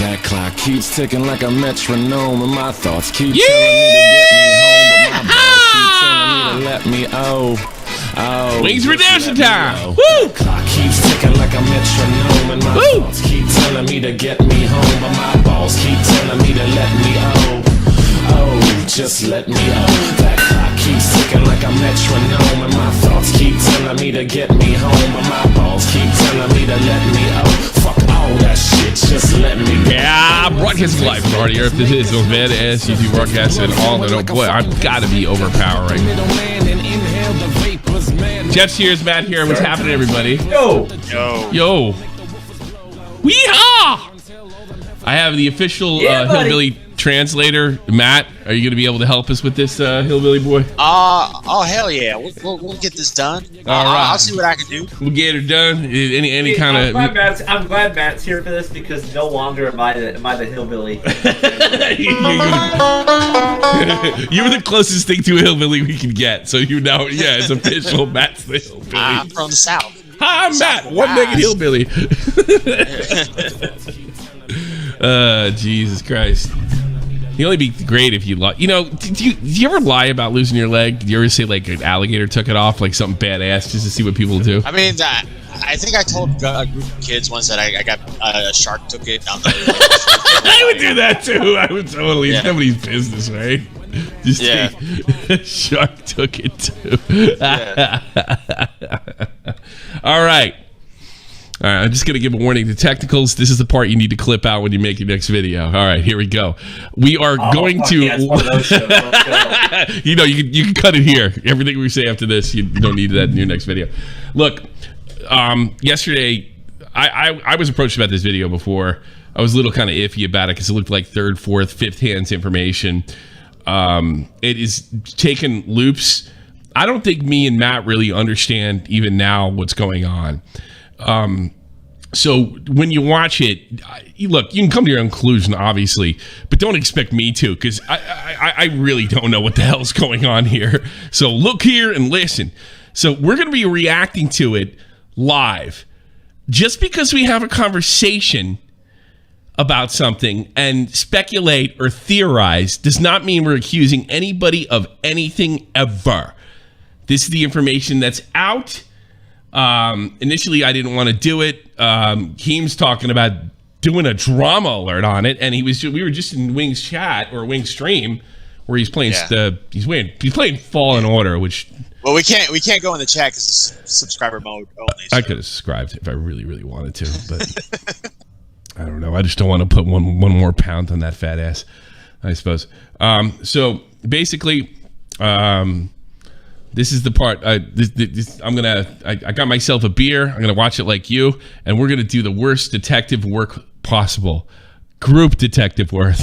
That clock keeps ticking like a metronome, and my thoughts keep telling me to get me home, but my balls keep telling me to let me Wingsofredemption time. Woo! Clock keeps ticking like a metronome, and my thoughts keep telling me to get me home, but my balls keep telling me to let me just let me That clock keeps ticking like a metronome, and my thoughts keep telling me to get me home, but my balls keep telling me to let me fuck all that shit, just let me go. Yeah, broadcasting live from the earth. This is those badass YouTube broadcasts and all that. Oh boy, I've got to be overpowering. Jeff's here, Matt here. What's happening, everybody? Yo. Weehaw! I have the official hillbilly translator, Matt. Are you going to be able to help us with this, hillbilly boy? Oh hell yeah! We'll get this done. All right. I'll see what I can do. We'll get it done. Any kind of. I'm glad Matt's here for this because no longer am I the hillbilly. You were the closest thing to a hillbilly we could get, so you know, yeah, it's official. Matt's the hillbilly. I'm from the South. Hi, I'm Matt, one-legged hillbilly. Jesus Christ. You'd only be great if you lie. You know, did you ever lie about losing your leg? Did you ever say like an alligator took it off, like something badass, just to see what people do? I mean, I think I told a group of kids once that I got a shark took it down the. I would do that too. I would totally. It's nobody's business, right? Just shark took it too. All right. I'm just going to give a warning to technicals. This is the part you need to clip out when you make your next video. All right, here we go. We are going to... Yeah, it's one of those shows. Let's go. You know, you can cut it here. Everything we say after this, you don't need that in your next video. Look, yesterday, I was approached about this video before. I was a little kind of iffy about it because it looked like third, fourth, fifth hands information. It is taking loops. I don't think me and Matt really understand even now what's going on. So when you watch it, look, you can come to your own conclusion, obviously, but don't expect me to, because I really don't know what the hell's going on here. So look here and listen. So we're going to be reacting to it live. Just because we have a conversation about something and speculate or theorize does not mean we're accusing anybody of anything ever. This is the information that's out. Initially, I didn't want to do it. Keem's talking about doing a drama alert on it, and we were just in Wing's chat or Wing's stream where he's playing he's playing Fallen Order, which we can't go in the chat because it's subscriber mode only. So. I could have subscribed if I really wanted to, but I don't know. I just don't want to put one more pound on that fat ass, I suppose. So basically, this is the part. I got myself a beer. I'm gonna watch it like you, and we're gonna do the worst detective work possible, group detective work.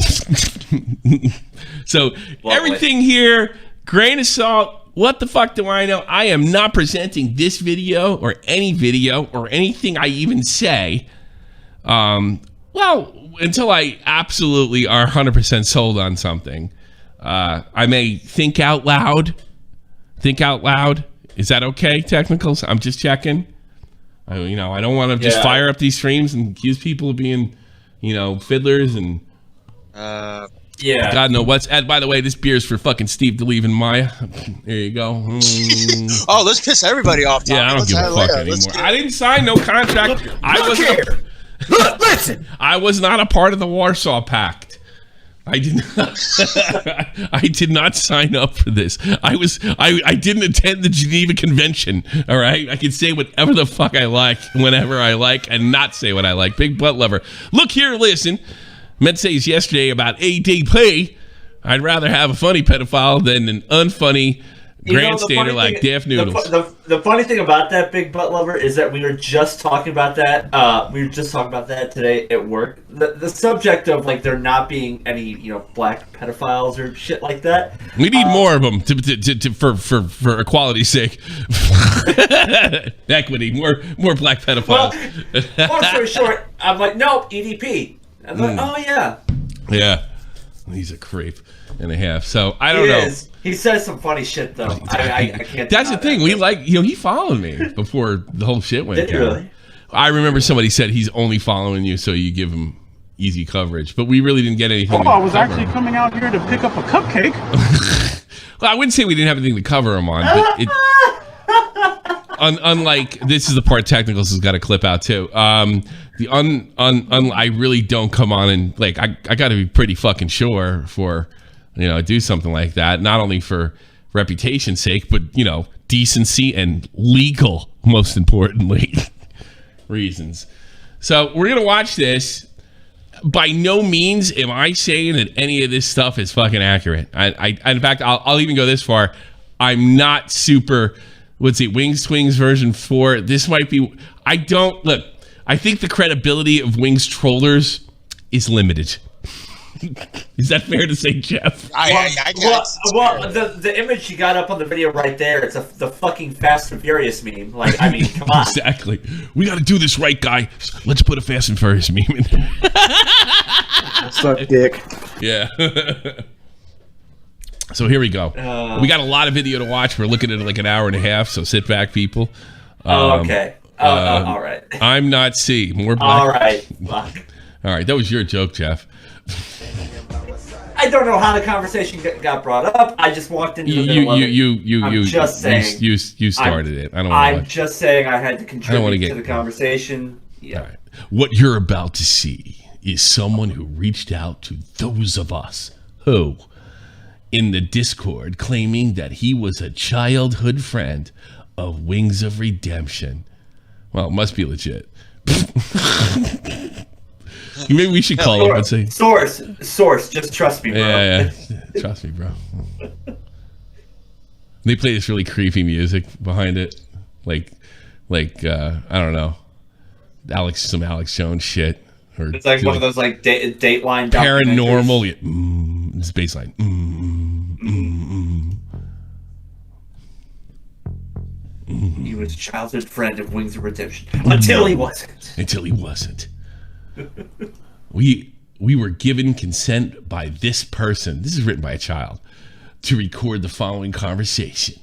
So everything here, grain of salt. What the fuck do I know? I am not presenting this video or any video or anything I even say. Well, until I absolutely are 100% sold on something. I may think out loud. Think out loud. Is that okay, technicals? I'm just checking. I don't want to just fire up these streams and accuse people of being, fiddlers and God knows what's. And by the way, this beer is for fucking Steve DeLeve and Maya. There you go. Oh, let's piss everybody off. Tommy. Yeah, I don't give a fuck anymore. I didn't sign no contract. Listen. I was not a part of the Warsaw Pact. I did not sign up for this. I didn't attend the Geneva Convention. All right, I can say whatever the fuck I like, whenever I like, and not say what I like. Big butt lover. Look here, listen. Meant to say yesterday about ADP. I'd rather have a funny pedophile than an unfunny grandstander like Daft Noodles. The funny thing about that, big butt lover, is that we were just talking about that. Today at work. The subject of like there not being any black pedophiles or shit like that. We need more of them for equality's sake. Equity, more black pedophiles. Well, long story short, I'm like, nope, EDP. I'm like, oh yeah. Yeah, he's a creep and a half. So I don't know. He says some funny shit though. I can't. That's the thing. We he followed me before the whole shit went down. Did he really? I remember somebody said he's only following you so you give him easy coverage. But we really didn't get anything. I was actually coming out here to pick up a cupcake. Well, I wouldn't say we didn't have anything to cover him on, but unlike this is the part Technicals has got to clip out too. I really don't come on and like I got to be pretty fucking sure for do something like that. Not only for reputation's sake, but decency and legal, most importantly, reasons. So we're gonna watch this. By no means am I saying that any of this stuff is fucking accurate. I in fact, I'll even go this far. I'm not super. What's it? Wings Twings version 4. This might be. I don't look. I think the credibility of Wings trollers is limited. Is that fair to say, Jeff? The image you got up on the video right there, it's the fucking Fast and Furious meme. Like, I mean, come on. Exactly. We got to do this right, guy. Let's put a Fast and Furious meme in there. Suck dick. Yeah. So here we go. We got a lot of video to watch. We're looking at like an hour and a half, so sit back, people. Okay. All right. I'm not C. More black. All right. Fuck. All right. That was your joke, Jeff. I don't know how the conversation got brought up. I just walked into the middle of it. I'm just saying. You started it. I'm just saying I had to contribute to the conversation. Yeah. All right. What you're about to see is someone who reached out to those of us who, in the Discord, claiming that he was a childhood friend of Wings of Redemption. Well, it must be legit. Maybe we should call up and say source. Just trust me, bro. Yeah. Trust me, bro. They play this really creepy music behind it, like I don't know, some Alex Jones shit. Or it's like one of those like Dateline paranormal. Yeah, it's baseline. He was a childhood friend of Wings of Redemption until he wasn't. We were given consent by this person. This is written by a child to record the following conversation.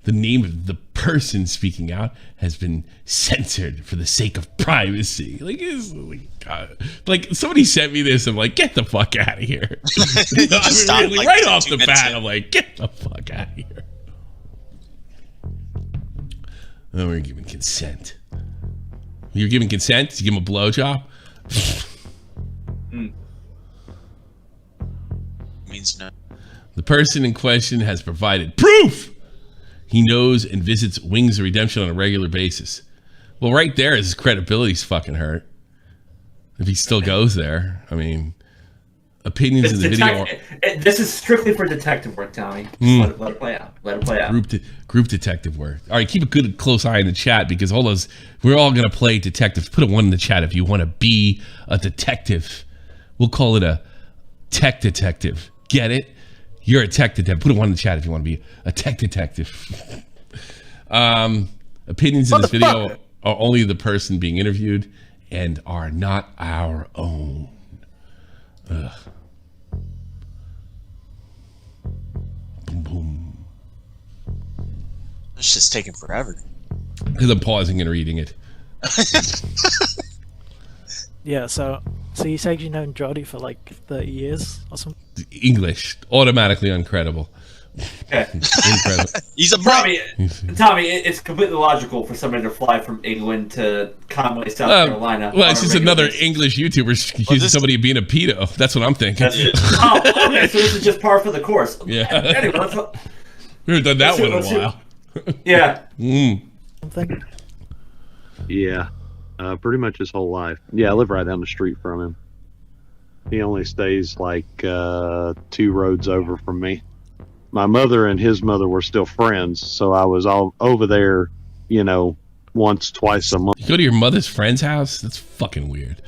The name of the person speaking out has been censored for the sake of privacy. Like somebody sent me this. I'm like, get the fuck out of here. Right off the bat, I'm like, get the fuck out of here. Oh, we're giving consent. You're giving consent to give him a blowjob? Means no. The person in question has provided proof he knows and visits Wings of Redemption on a regular basis. Well, right there, his credibility's fucking hurt. If he still goes there, I mean, opinions in the video. This is strictly for detective work, Tommy. Let it play out. Let it play out. Group detective work. All right, keep a good close eye in the chat because we're all gonna play detectives. Put a 1 in the chat if you want to be a detective. We'll call it a tech detective. Get it? You're a tech detective. Put a 1 in the chat if you want to be a tech detective. Opinions in this video are only the person being interviewed and are not our own. Ugh. Boom, boom. It's just taking forever. Because I'm pausing and reading it. Yeah, so you said you've known Jody for like 30 years or something? English, automatically uncredible. Okay. Incredible. He's a Tommy, it's completely logical for somebody to fly from England to Conway, South Carolina. Well, it's just another English YouTuber accusing somebody of being a pedo. That's what I'm thinking. Okay, so this is just par for the course. Yeah. Anyway, we haven't done that one in a while. Yeah. Something? Yeah. Pretty much his whole life. Yeah, I live right down the street from him. He only stays like 2 roads over from me. My mother and his mother were still friends, so I was all over there, once, twice a month. You go to your mother's friend's house? That's fucking weird.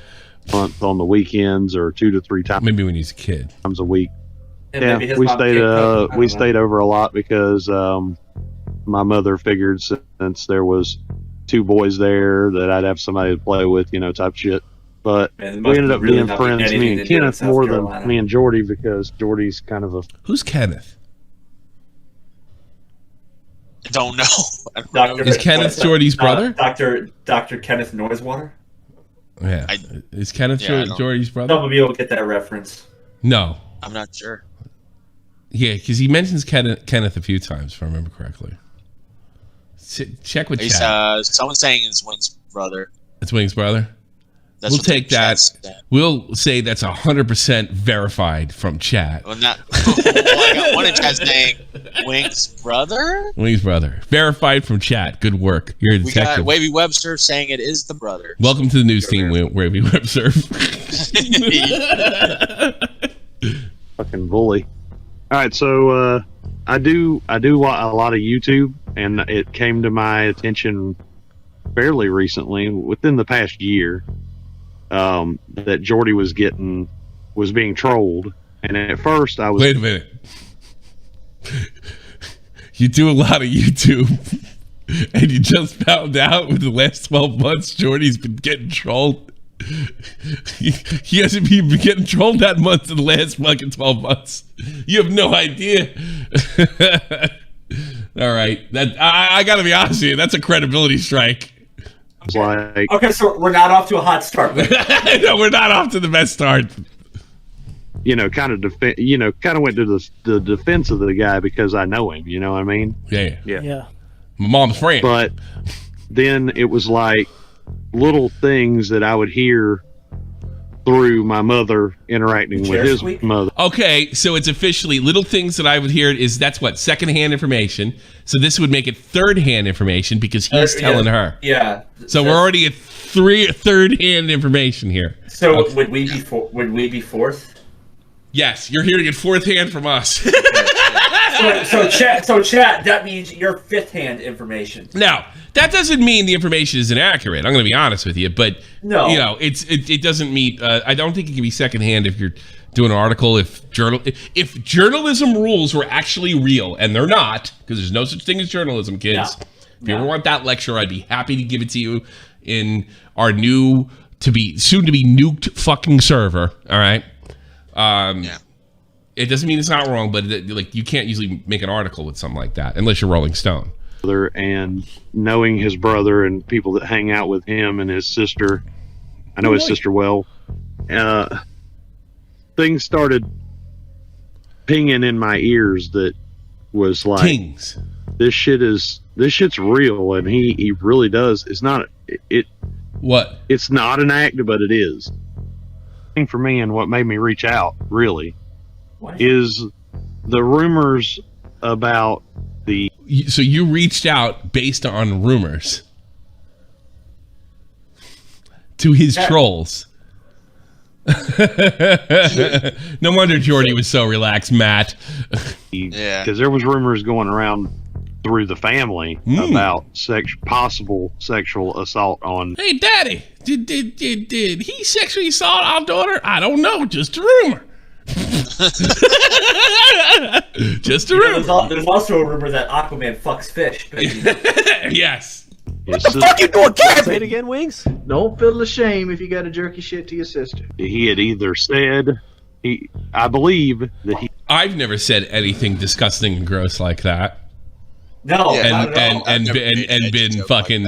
On the weekends, or 2 to 3 times. Maybe when he's a kid. Times a week. And yeah, we stayed over a lot because my mother figured since there was 2 boys there that I'd have somebody to play with, type shit. But we ended up being friends, me and Kenneth, more than me and Jordy, because Jordy's kind of a... Who's Kenneth? I don't know. Is Kenneth Jordy's brother? Dr. Kenneth Noisewater? Yeah. Is Kenneth Jordy's brother? Some of you will get that reference. No. I'm not sure. Yeah, because he mentions Kenneth a few times, if I remember correctly. Check with chat. Someone's saying it's Wing's brother. It's Wing's brother? That's We'll take that. We'll say that's 100% verified from chat. Well, not, I got one in chat saying Wing's brother? Wing's brother. Verified from chat. Good work. You're a We detective. got Wavy Webster saying it is the brother. Welcome to the news team, Wavy Webster. Fucking bully. All right, so I do a lot of YouTube, and it came to my attention fairly recently, within the past year, that Jordy was being trolled, and at first I was. Wait a minute. You do a lot of YouTube, and you just found out within the last 12 months Jordy's been getting trolled. He hasn't been getting trolled that much in the last fucking 12 months. You have no idea. All right, that I gotta be honest with you. That's a credibility strike. Like, Okay, so we're not off to a hot start. No, we're not off to the best start. Kind of went to the defense of the guy because I know him. You know what I mean? Yeah. My mom's friend. But then it was like little things that I would hear through my mother interacting with his mother. Okay, so it's officially little things that I would hear that's what, secondhand information. So this would make it third-hand information because he's telling her. Yeah. So we're already at third-hand information here. So okay. would we be fourth? Yes, you're hearing it fourth hand from us. so chat. That means you're fifth-hand information. Now, that doesn't mean the information is inaccurate. I'm going to be honest with you, but no, it doesn't meet. I don't think it can be secondhand if you're doing an article. If journalism rules were actually real, and they're not, because there's no such thing as journalism, kids. No. If you ever want that lecture, I'd be happy to give it to you in our soon to be nuked fucking server. All right. It doesn't mean it's not wrong, but you can't usually make an article with something like that unless you're Rolling Stone. And knowing his brother and people that hang out with him and his sister, I know his sister well. Things started pinging in my ears that was like, Pings. This shit's real, and he really does. It's not what? It's not an act, but it is. For me, and what made me reach out really is the rumors about the. So you reached out based on rumors to his trolls. No wonder Jordy was so relaxed, Matt. Because there was rumors going around through the family about possible sexual assault on. Hey, Daddy, did he sexually assault our daughter? I don't know, just a rumor. Just a rumor. There's also a rumor that Aquaman fucks fish. Yes. What the fuck you doing, Kevin? Say it again, Wings. Don't feel ashamed if you got to jerky shit to your sister. He had either said I believe that he. I've never said anything disgusting and gross like that. No, and been fucking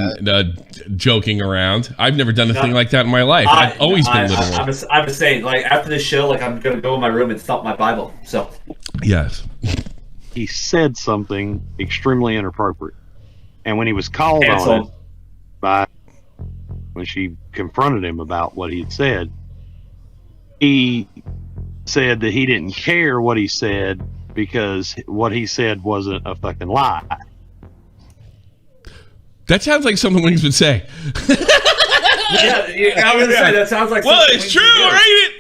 joking around. I've never done a thing like that in my life. I've always been literal. I'm just saying, like, after this show, like, I'm gonna go in my room and thump my Bible. So yes, he said something extremely inappropriate, and when he was called on it when she confronted him about what he'd said, he said that he didn't care what he said because what he said wasn't a fucking lie. That sounds like something Wings would say. yeah, I was gonna say that sounds like. Well, it's true, ain't it?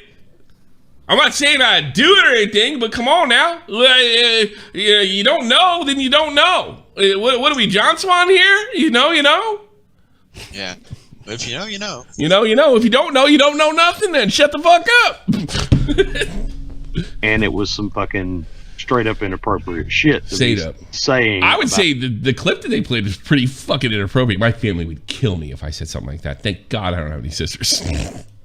I'm not saying I do it or anything, but come on now. You don't know, then you don't know. What are we, John Swan here? You know. Yeah. If you know, you know. You know. If you don't know nothing. Then shut the fuck up. And it was some fucking straight up inappropriate shit to be saying. I would say the clip that they played was pretty fucking inappropriate. My family would kill me if I said something like that. Thank God I don't have any sisters.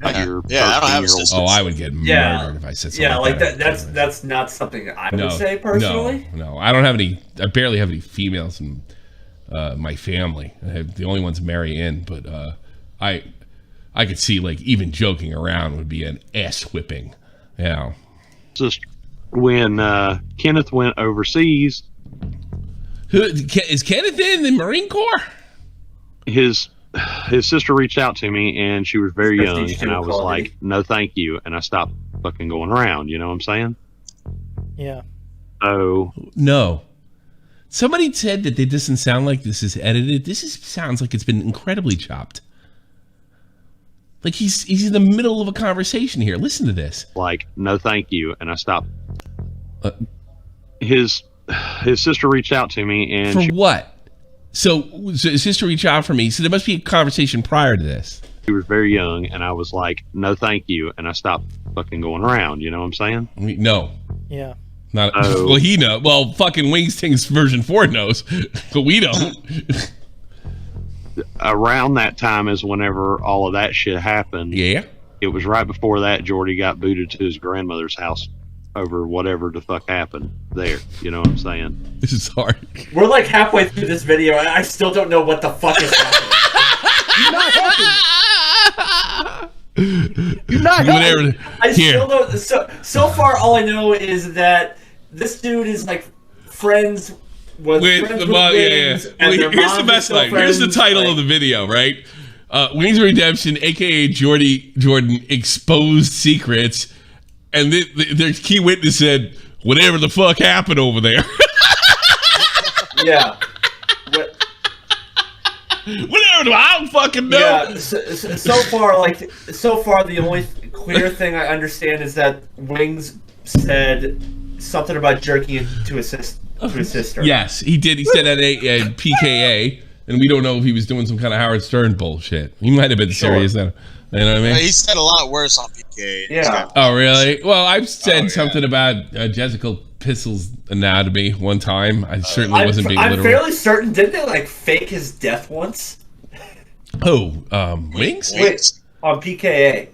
I don't have a sister. Oh, I would get murdered if I said something like that. That's not something I would say personally. No, I don't have any. I barely have any females in my family. I have the only one's Mary Ann, but I I could see like even joking around would be an ass whipping. Yeah. Just when Kenneth went overseas, Is Kenneth in the Marine Corps? his sister reached out to me, and she was very young, Prestige and I was quality. like, no thank you, and I stopped fucking going around, you know what I'm saying? Yeah. So No. Somebody said that it doesn't sound like this is edited. Sounds like it's been incredibly chopped. Like he's in the middle of a conversation here. Listen to this. like, no thank you, and I stopped. Uh, His sister reached out to me, and For she what? So his sister reached out for me. So there must be a conversation prior to this. was very young, and I was like, no thank you, and I stopped fucking going around, you know what I'm saying? No. Yeah. Not Oh. well. He knows. Well, fucking Wings version 4 knows, but we don't. Around that time is whenever all of that shit happened. Yeah. It was right before that Jordy got booted to his grandmother's house over whatever the fuck happened there. You know what I'm saying? This is hard. We're like halfway through this video, and I still don't know what the fuck is happening. You're not helping. You're not helping. Whatever. I Here. still don't. So far, all I know is that this dude is like friends With friends the with mom, yeah. Wings, and Well, their here's moms the are best still line. Here's the friends, title like- of the video, right? Wings of Redemption, aka Jordan, exposed secrets, and their key witness said, "Whatever the fuck happened over there." Yeah. What, Whatever. I don't fucking know. yeah. So far, the only clear thing I understand is that Wings said something about jerking to his sister. Yes, he did. He said at a PKA, and we don't know if he was doing some kind of Howard Stern bullshit. He might have been Sure. serious then. You know what I mean? He said a lot worse on PK. Yeah. Oh, really? Well, I've said Oh, yeah. something about Jessica Pistol's anatomy one time. I certainly wasn't being I'm literal. fairly certain. Didn't they like fake his death once? Oh, Wings? Wait, on PKA.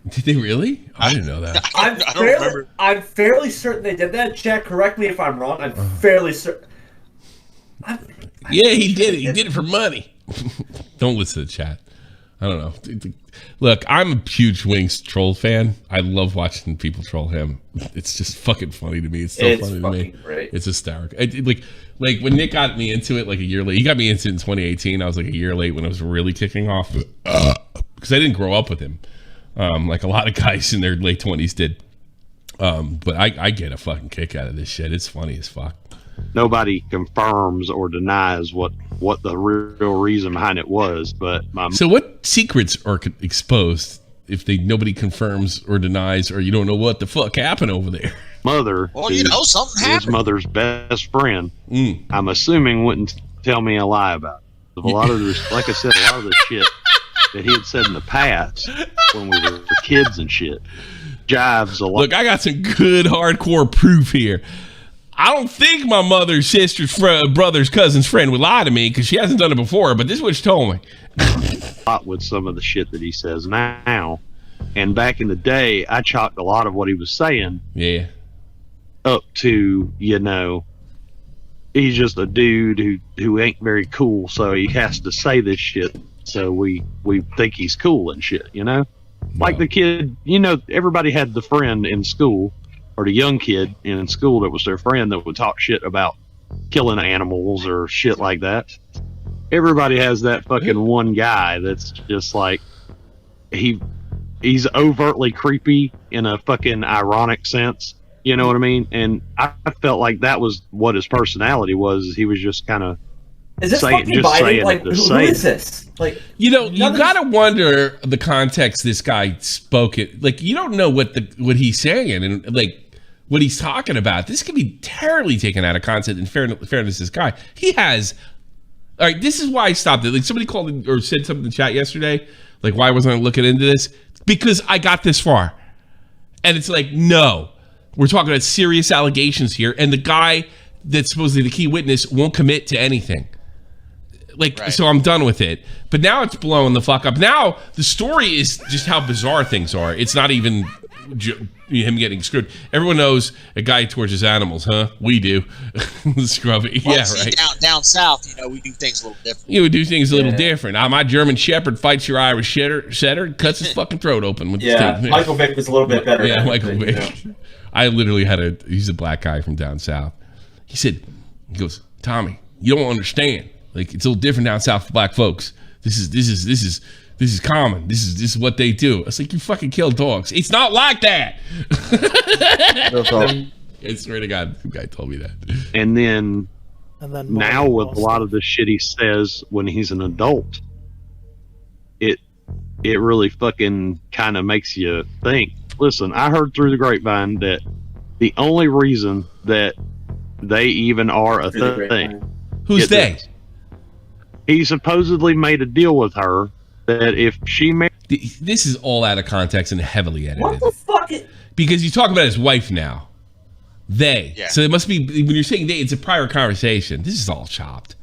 Did they really? I didn't know that. I don't remember. I'm fairly certain they did that. Jack, correct me if I'm wrong. I'm fairly certain. Yeah, he did it. He did it for money. Don't listen to chat. I don't know. Look, I'm a huge Wings troll fan. I love watching people troll him. It's just fucking funny to me. It's so It's funny to me. fucking great. It's hysterical. Like when Nick got me into it like a year late. He got me into it in 2018. I was like a year late when it was really kicking off. Because I didn't grow up with him. Like a lot of guys in their late 20s did. But I get a fucking kick out of this shit. It's funny as fuck. Nobody confirms or denies what the real reason behind it was, but my So what secrets are exposed if nobody confirms or denies, or you don't know what the fuck happened over there? mother, Well, you know, something his happened. mother's best friend, Mm. I'm assuming wouldn't tell me a lie about it. A lot of this, like I said, a lot of the shit that he had said in the past when we were kids and shit jives a lot. Look, I got some good hardcore proof here. I don't think my mother's sister's brother's cousin's friend would lie to me because she hasn't done it before, but this is what she told me. Lot with some of the shit that he says now. And back in the day, I chalked a lot of what he was saying Yeah. up to, you know, he's just a dude who ain't very cool, so he has to say this shit so we think he's cool and shit, you know? Like the kid, you know, everybody had the friend in school, or the young kid in school that was their friend that would talk shit about killing animals or shit like that. Everybody has that fucking one guy that's just like, he's overtly creepy in a fucking ironic sense. You know what I mean? And I felt like that was what his personality was. He was just kind of Is this saying- fucking just Biden? saying Like, it to who say is it. this? Like, You know, you none of gotta wonder the context this guy spoke it. Like, you don't know what he's saying and like what he's talking about. This could be terribly taken out of context. In fairness, this guy, he has. All right, this is why I stopped it. Like somebody called in or said something in the chat yesterday. Like, why wasn't I looking into this? Because I got this far, and it's like, no, we're talking about serious allegations here, and the guy that's supposedly the key witness won't commit to anything. Like, Right. so I'm done with it. But now it's blowing the fuck up. Now the story is just how bizarre things are. It's not even him getting screwed. Everyone knows a guy tortures animals, huh? We do. Scrubby. Well, Yeah, see, right. Down south, we do things a little different. You would do things a little different. My German Shepherd fights your Irish setter and cuts his fucking throat open with his teeth. Michael Vick was a little bit better. Yeah, Michael Vick. I literally he's a black guy from down south. He goes, Tommy, you don't understand. Like, it's a little different down south for black folks. This is common. This is what they do. It's like, you fucking kill dogs. It's not like that. I swear to God, the guy told me that. And then now with a lot of the shit he says when he's an adult, it really fucking kind of makes you think. Listen, I heard through the grapevine that the only reason that they even are a thing. Who's they? He supposedly made a deal with her that if she married... This is all out of context and heavily edited. What the fuck? Because you talk about his wife now. They. Yeah. So it must be, when you're saying they, it's a prior conversation. This is all chopped.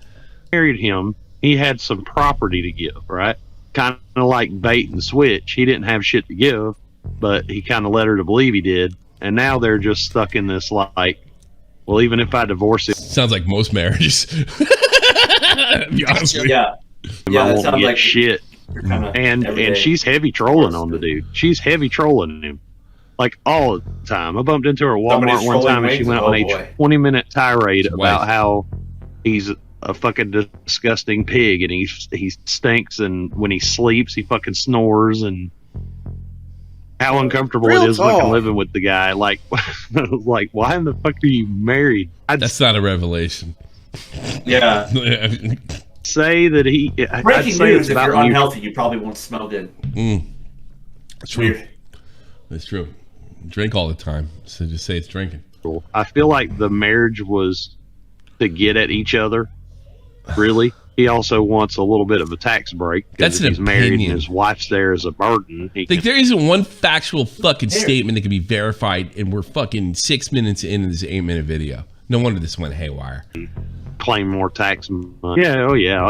Married him, he had some property to give, right? Kind of like bait and switch. He didn't have shit to give, but he kind of led her to believe he did. And now they're just stuck in this, like, well, even if I divorce it... Sounds like most marriages. Be honest with you. Yeah, I that won't sounds get like shit. And she's heavy trolling on the dude. She's heavy trolling him, like all the time. I bumped into her at Walmart one time, and she went on a 20-minute tirade about how he's a fucking disgusting pig, and he stinks, and when he sleeps, he fucking snores, and how uncomfortable it is fucking living with the guy. Like, like, why in the fuck are you married? That's not a revelation. Yeah. Say that he. Breaking news: if you're unhealthy, you probably won't smell good. It's true. It's true. Drink all the time, so just say it's drinking. I feel like the marriage was to get at each other. Really, he also wants a little bit of a tax break. That's an he's married opinion. and his wife's there as a burden. Like, there isn't one factual fucking statement that can be verified, and we're fucking 6 minutes into this 8-minute video. No wonder this went haywire. Claim more tax money. Yeah,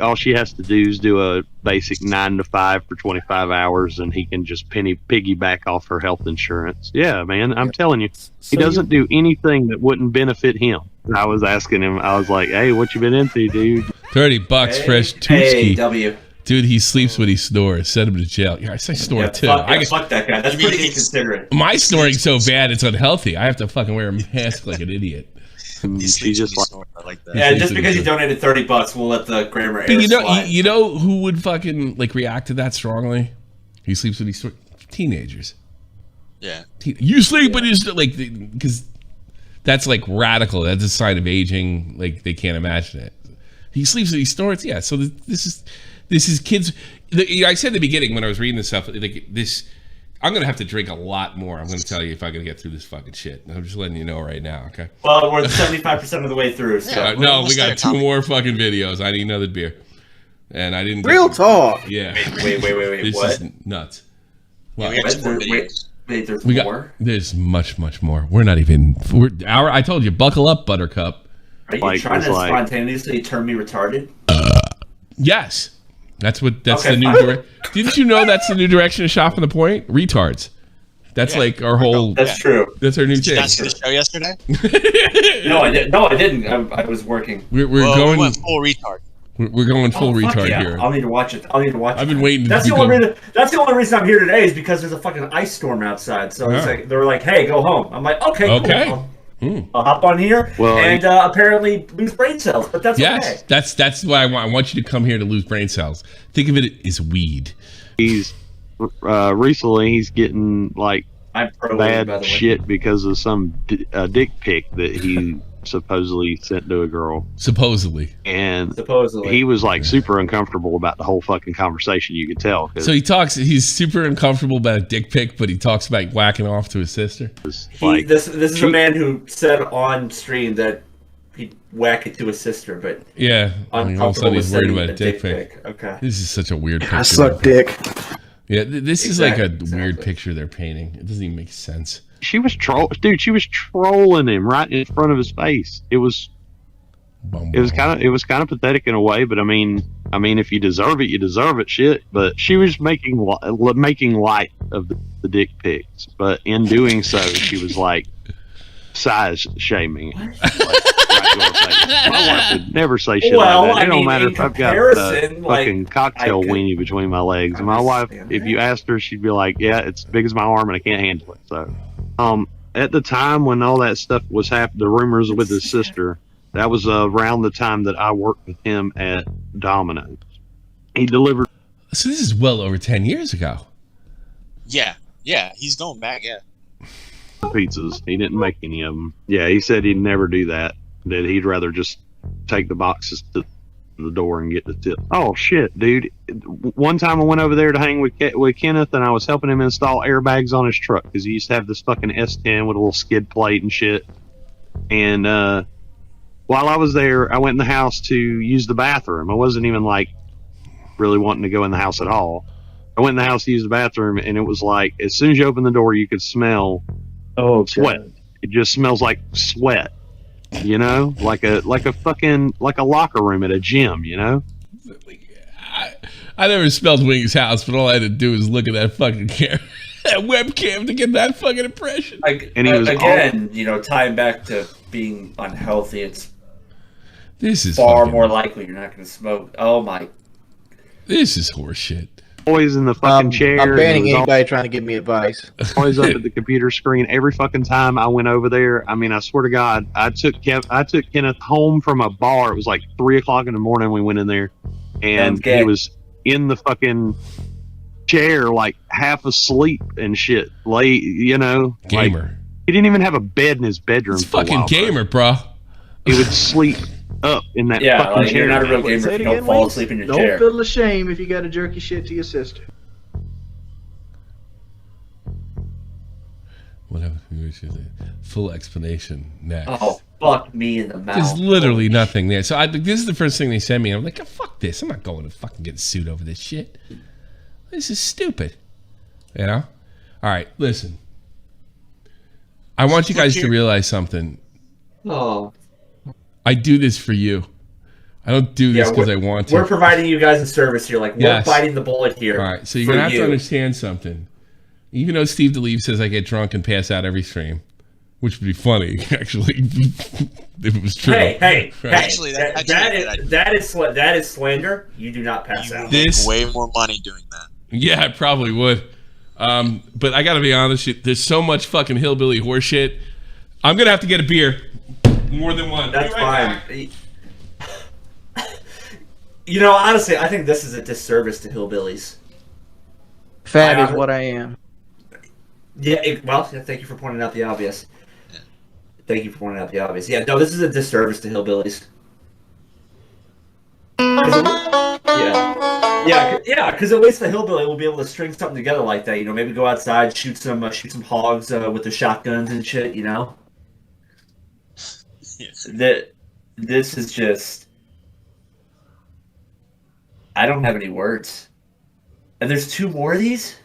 all she has to do is do a basic 9 to 5 for 25 hours, and he can just piggyback off her health insurance. Yeah, man, I'm telling you, he doesn't do anything that wouldn't benefit him. I was asking him, I was like, hey, what you been into, dude? $30 fresh Tuski. Hey, W. Dude, he sleeps when he snores. Send him to jail. Yeah, I snore too. Fuck that guy. That's pretty inconsiderate. My snoring's so bad it's unhealthy. I have to fucking wear a mask like an idiot. She just like that. Yeah, just because you donated $30, we'll let the grammar But you know who would fucking like react to that strongly? He sleeps when he snores. Teenagers. Yeah. You sleep when you like, because that's like radical. That's a sign of aging. Like, they can't imagine it. He sleeps when he snores. Yeah. So this is kids. I said at the beginning when I was reading this stuff, like this. I'm going to have to drink a lot more. I'm going to tell you if I'm going to get through this fucking shit. I'm just letting you know right now, okay? Well, we're 75% of the way through. So. No, we got 2 more fucking videos. I need another beer. And I didn't... Real talk. Yeah. Wait. This What? is nuts. Yeah, we got 2 more videos. Wait, there's more? There's much more. We're not even... I told you, buckle up, Buttercup. Are you trying to spontaneously turn me retarded? Yes. That's Okay, the new direction. Didn't you know that's the new direction of Shopping the Point? Retards. That's like our whole... That's true. That's our new thing. Did you not see the show yesterday? No, I didn't. I was working. We're going... We went full retard. We're going full retard here. I'll need to watch it. I've been waiting. That's the only reason I'm here today is because there's a fucking ice storm outside. So it's like they're like, "Hey, go home." I'm like, "Okay, cool. I'll hop on here and apparently lose brain cells." But that's okay. That's why I want you to come here to lose brain cells. Think of it as weed. He's recently he's getting like bad shit because of some dick pic that he supposedly sent to a girl. Supposedly. And he was like super uncomfortable about the whole fucking conversation. You could tell. So he's super uncomfortable about a dick pic, but he talks about whacking off to his sister. This is a man who said on stream that he'd whack it to his sister, but all of a sudden he's worried about a dick pic. Okay. This is such a weird picture. I suck dick. Yeah, this is like a weird picture they're painting. It doesn't even make sense. She was trolling him right in front of his face. It was It was kind of pathetic in a way, but I mean, if you deserve it, you deserve it. Shit. But she was making light of the dick pics, but in doing so, she was like size shaming. Like, right to her face. My wife would never say shit like that. It don't matter if I've got a fucking cocktail weenie between my legs. And my wife, if you asked her, she'd be like, "Yeah, it's as big as my arm, and I can't handle it." So, at the time when all that stuff was happening, the rumors with his sister. That was around the time that I worked with him at Domino's. He delivered. So this is well over 10 years ago. Yeah, he's going back. Yeah, pizzas. He didn't make any of them. Yeah, he said he'd never do that. That he'd rather just take the boxes to the door and get the tip. Oh shit, dude! One time I went over there to hang with Kenneth, and I was helping him install airbags on his truck because he used to have this fucking S10 with a little skid plate and shit. And while I was there, I went in the house to use the bathroom. I wasn't even like really wanting to go in the house at all. I went in the house to use the bathroom, and it was like as soon as you open the door, you could smell sweat. It just smells like sweat, you know, like a locker room at a gym, you know. I never smelled Wings' house, but all I had to do was look at that fucking that webcam to get that fucking impression. And he was again, tying back to being unhealthy. It's this is far more likely you're not going to smoke. Oh my! This is horseshit. Always in the fucking chair. I'm banning anybody trying to give me advice. Always up at the computer screen every fucking time I went over there. I mean, I swear to God, I took Kenneth home from a bar. It was like 3:00 in the morning. We went in there, and he was in the fucking chair, like half asleep and shit. Late, gamer. Like, he didn't even have a bed in his bedroom. He's fucking gamer, bro. He would sleep up in that fucking chair. You're not a real gamer if you don't fall asleep in your chair. Don't feel ashamed if you got to jerk your shit to your sister. Whatever. Full explanation next. Oh, fuck me in the mouth. There's literally nothing there. So this is the first thing they sent me. I'm like, oh, fuck this. I'm not going to fucking get sued over this shit. This is stupid. All right, listen. I want you guys to realize something. Oh. I do this for you. I don't do this because I want to. We're providing you guys a service here. Like, we're biting the bullet here. All right, so you're going to have to understand something. Even though Steve DeLeave says I get drunk and pass out every stream, which would be funny, actually, if it was true. Hey. Actually, that is slander. You do not pass out. This way more money doing that. Yeah, I probably would. But I got to be honest, there's so much fucking hillbilly horseshit. I'm going to have to get a beer. More than one. That's fine. Honestly, I think this is a disservice to hillbillies. Fat is what I am. Yeah, thank you for pointing out the obvious. Yeah, no, this is a disservice to hillbillies. Yeah, because at least the hillbilly will be able to string something together like that. Maybe go outside, shoot some hogs with their shotguns and shit. This is just. I don't have any words. And there's 2 more of these?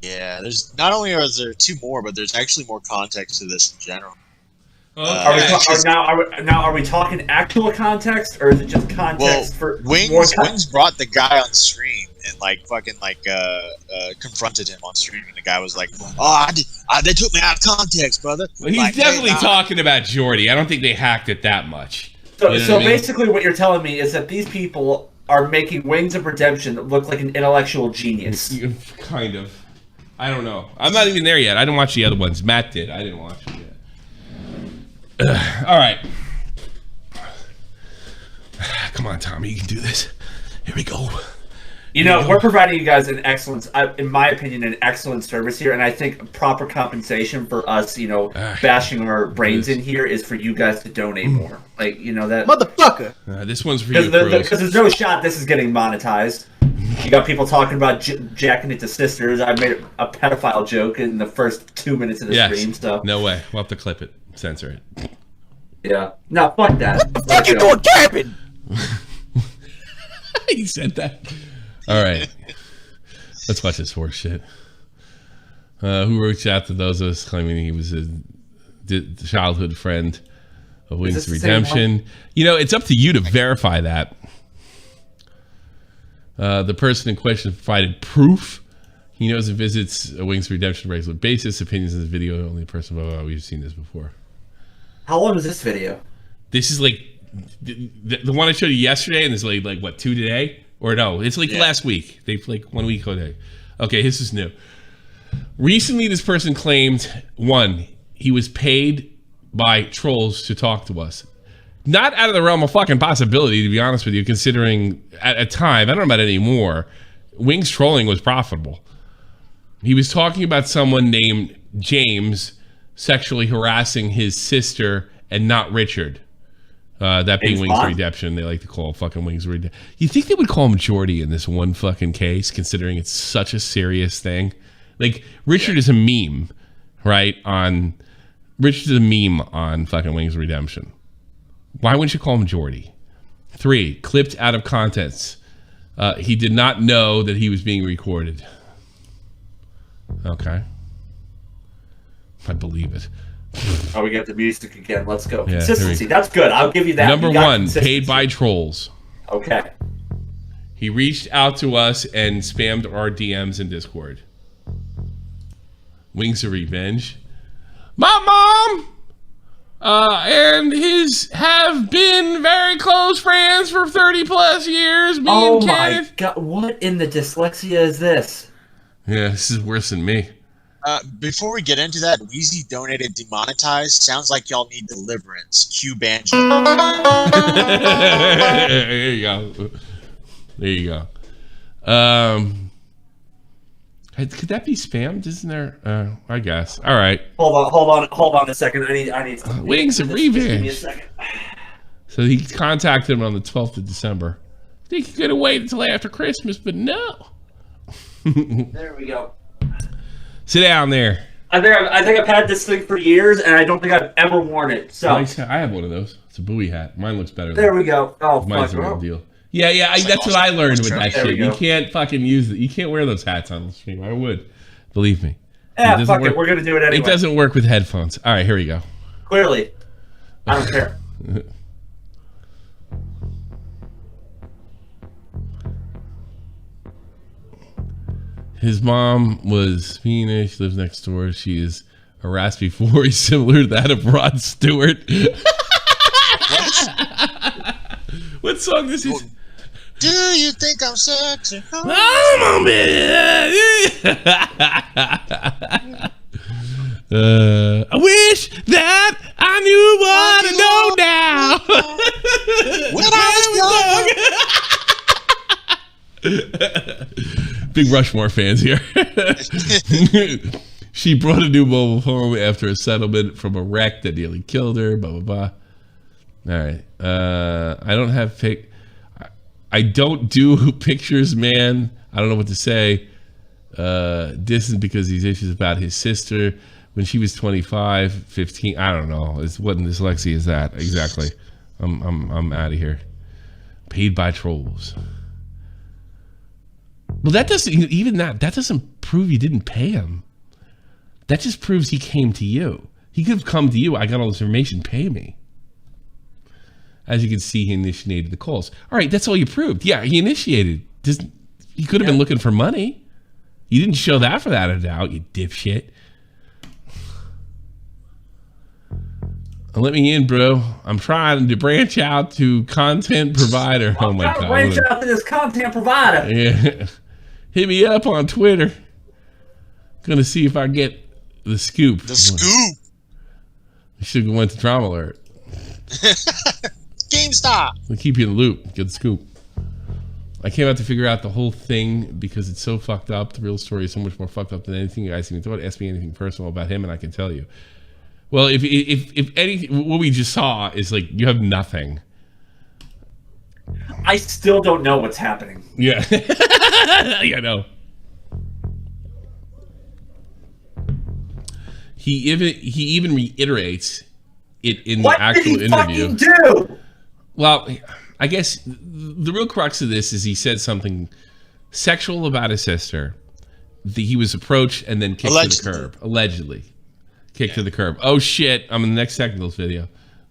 Yeah, there's not only are there 2 more, but there's actually more context to this in general. Are we talking actual context, or is it just context for Wings brought the guy on stream and confronted him on stream, and the guy was like, "Oh, they took me out of context, brother." Well, he's definitely talking about Jordy. I don't think they hacked it that much. So basically, what you're telling me is that these people are making Wings of Redemption look like an intellectual genius. Kind of. I don't know. I'm not even there yet. I didn't watch the other ones. Matt did. I didn't watch it yet. All right. Come on, Tommy. You can do this. Here we go. We're providing you guys an excellent, in my opinion, an excellent service here, and I think proper compensation for us, bashing our brains in here is for you guys to donate more. Like, that motherfucker. This one's for you, because there's no shot this is getting monetized. You got people talking about jacking it to sisters. I made a pedophile joke in the first 2 minutes of the stream. So no way. We'll have to clip it, censor it. Yeah. No, fuck that. What the fuck you doing, camping? He said that. All right. Let's watch this horse shit. Who reached out to those of us claiming he was a childhood friend of Wings Redemption. You know, it's up to you to verify that. The person in question provided proof. He knows and visits Wings Redemption on a regular basis. Opinions in this video, only person. We've seen this before. How long is this video? This is like the one I showed you yesterday, and there's like what, 2 today? Or no, it's like last week. They've like 1 week today. Okay, this is new. Recently, this person claimed, one, he was paid by trolls to talk to us. Not out of the realm of fucking possibility, to be honest with you, considering at a time, I don't know about anymore, Wings trolling was profitable. He was talking about someone named James sexually harassing his sister and not Richard. That being Wings Redemption, they like to call fucking Wings Redemption. You think they would call him Jordy in this one fucking case, considering it's such a serious thing? Like, Richard is a meme, right? Richard's a meme on fucking Wings Redemption. Why wouldn't you call him Jordy? 3, clipped out of context. He did not know that he was being recorded. Okay. I believe it. Oh, we got the music again. Let's go. Yeah, Consistency. That's good. I'll give you that. Number 1, paid by trolls. Okay. He reached out to us and spammed our DMs in Discord. Wings of Revenge. My mom and his have been very close friends for 30 plus years. Me and Kenneth. My God. What in the dyslexia is this? Yeah, this is worse than me. Before we get into that, Wheezy donated demonetized. Sounds like y'all need deliverance. Cue banjo. There you go. There you go. Could that be spammed? Isn't there? I guess. All right. Hold on a second. I need some Wings of Revenge. Give me a second. So he contacted him on the 12th of December. I think he could have waited until after Christmas, but no. There we go. Sit down there. I think I've had this thing for years, and I don't think I've ever worn it. So I have one of those. It's a buoy hat. Mine looks better. There we go. Oh, mine's fuck. a real deal. Yeah. That's what I learned with that shit. You can't fucking use it. You can't wear those hats on the stream. I would. Believe me. Yeah, fuck it. We're going to do it anyway. It doesn't work with headphones. All right, here we go. Clearly. I don't care. His mom was Finnish, lives next door. She is a raspy voice similar to that of Rod Stewart. What song this is? Do you think I'm sexy? I wish that I knew what I know now. When I was young. Big Rushmore fans here. She brought a new mobile home after a settlement from a wreck that nearly killed her. Blah blah blah. All right. I don't have I don't do pictures, man. I don't know what to say. Distant because these issues about his sister when she was 25, 15. I don't know. What in dyslexia is that exactly? I'm out of here. Paid by trolls. Well, that doesn't prove you didn't pay him. That just proves he came to you. He could have come to you. I got all this information. Pay me. As you can see, he initiated the calls. All right, that's all you proved. Yeah, he initiated. He could have been looking for money. You didn't show that for that a doubt, you dipshit. Let me in, bro. I'm trying to branch out to content provider. Oh my God. Branch out to this content provider. Yeah. Hit me up on Twitter. Gonna see if I get the scoop. The scoop. We should have went to Drama Alert. GameStop. We'll keep you in the loop. Get the scoop. I came out to figure out the whole thing because it's so fucked up. The real story is so much more fucked up than anything you guys even thought. Ask me anything personal about him and I can tell you. Well, if anything, what we just saw is like you have nothing. I still don't know what's happening. Yeah. Yeah, I know. He even reiterates it in the actual interview. What did he fucking do? Well, I guess the real crux of this is he said something sexual about his sister. He was approached and then kicked to the curb. Allegedly. Kicked to the curb. Oh shit, I'm in the next technicals video.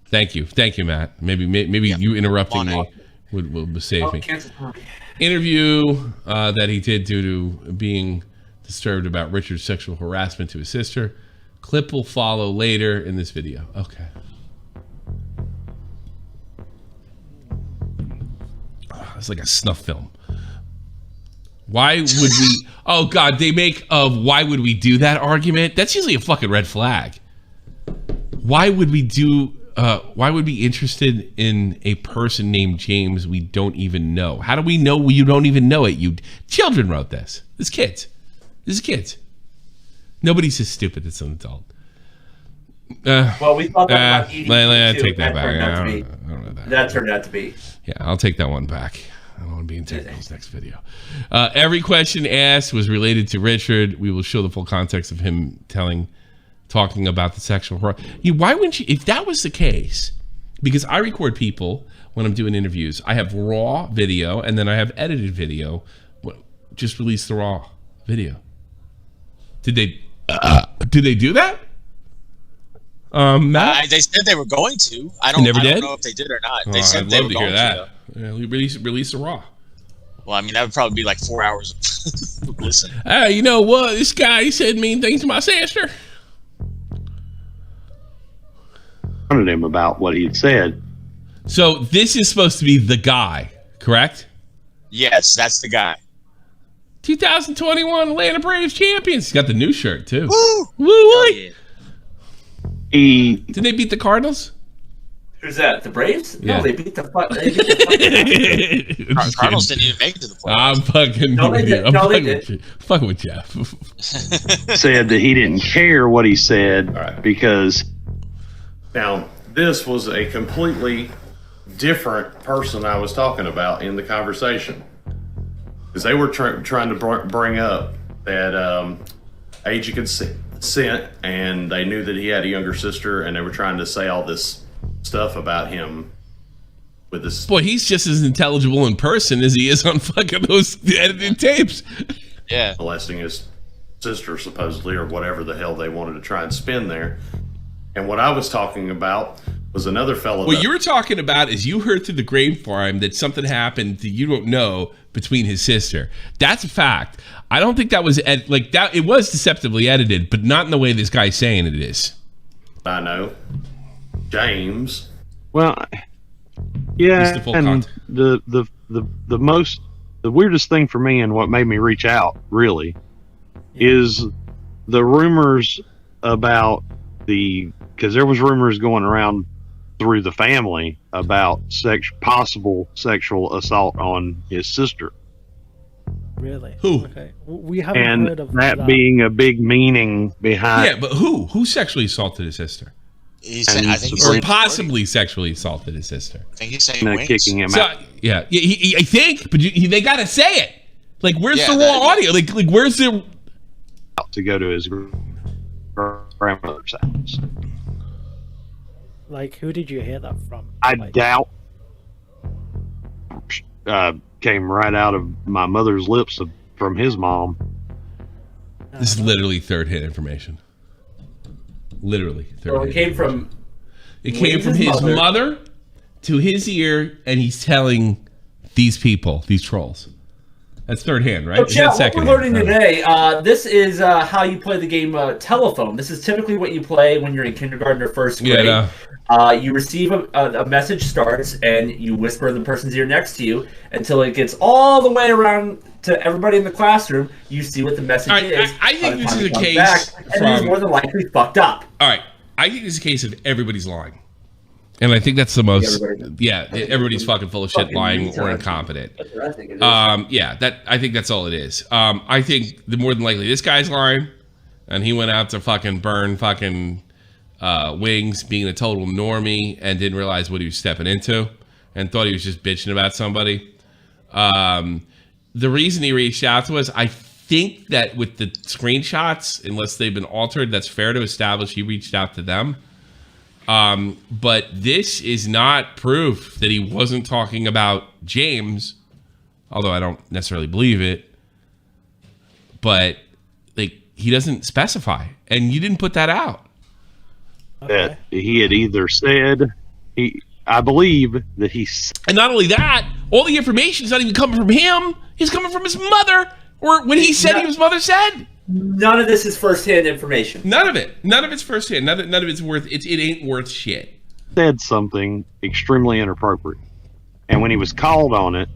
Thank you, Matt. Maybe you interrupting me would save me. Interview that he did due to being disturbed about Richard's sexual harassment to his sister. Clip will follow later in this video. Okay. Oh, it's like a snuff film. Why would we? Oh God, they make why would we do that argument? That's usually a fucking red flag. Why would we do? Why would we be interested in a person named James we don't even know? How do we know you don't even know it? You children wrote this. This is kids. Nobody's as stupid as an adult. Well, we thought that about eating. I take that back. I don't know that. That turned out to be. Yeah, I'll take that one back. I don't want to be in Techno's next video. Every question asked was related to Richard. We will show the full context of him talking about the sexual harassment. Why wouldn't you, if that was the case, because I record people when I'm doing interviews, I have raw video and then I have edited video. Just release the raw video. Did they do that? Matt? They said they were going to. I don't know if they did or not. They said I'd they love were to hear going that. Yeah, release the raw. Well, I mean, that would probably be like 4 hours of listen. You know what? This guy said mean things to my sister. Confronted him about what he'd said. So this is supposed to be the guy, correct? Yes, that's the guy. 2021 Atlanta Braves champions. He's got the new shirt too. Woo! Woo! Yeah. Did they beat the Cardinals? Who's that? The Braves? Yeah. No, they beat the fuck. Cardinals didn't even make it to the playoffs. I'm fucking. No, they did. No, they did. With you. Fucking with Jeff. Said that he didn't care what he said because. Now, this was a completely different person I was talking about in the conversation. Because they were trying to bring up that age of consent, and they knew that he had a younger sister, and they were trying to say all this stuff about him with this. Boy, he's just as intelligible in person as he is on fucking those edited tapes. Yeah. Molesting his sister, supposedly, or whatever the hell they wanted to try and spin there. And what I was talking about was another fellow. What you were talking about is you heard through the grapevine that something happened that you don't know between his sister. That's a fact. I don't think that was like that. It was deceptively edited, but not in the way this guy's saying it is. I know. James. Well, yeah, The full and content. the weirdest thing for me and what made me reach out really is the rumors about because there was rumors going around through the family about possible sexual assault on his sister. Really? Who? Okay. We haven't heard of And that being a big meaning behind. Yeah, but who sexually assaulted his sister? I think he's Or saying possibly sexually assaulted his sister. I think he's saying Wings. kicking him So, out yeah, I think, but they gotta say it. Like, where's Yeah, the raw audio? Like, where's the? to go to his grandmother's house. Like, who did you hear that from? I Like, doubt came right out of my mother's lips from his mom. This is literally third-hand information. Literally third-hand. Well, it came from. It came from his mother to his ear, and he's telling these people, these trolls. That's third hand, right? So, Is Chad, that what second we're hand? learning today, this is how you play the game telephone. This is typically what you play when you're in kindergarten or first grade. Yeah, You receive a message starts, and you whisper in the person's ear next to you until it gets all the way around to everybody in the classroom. You see what the message All right, is. I think this is a case and it's more than likely fucked up. All right. I think this is a case of everybody's lying. And I think that's the most, everybody's fucking full of shit, Fucking lying or retarded. incompetent. That's what I think it is. I think that's all it is. I think the more than likely this guy's lying, and he went out to fucking burn fucking Wings, being a total normie, and didn't realize what he was stepping into, and thought he was just bitching about somebody. The reason he reached out to us, I think that with the screenshots, unless they've been altered, that's fair to establish he reached out to them. But this is not proof that he wasn't talking about James, although I don't necessarily believe it. But like, he doesn't specify, and you didn't put that out. That he had either said I believe that And not only that, all the information is not even coming from him. He's coming from his mother, or when he said his mother said. None of this is firsthand information. None of it. None of it's firsthand. None of it's worth. It ain't worth shit. said something extremely inappropriate, and when he was called on it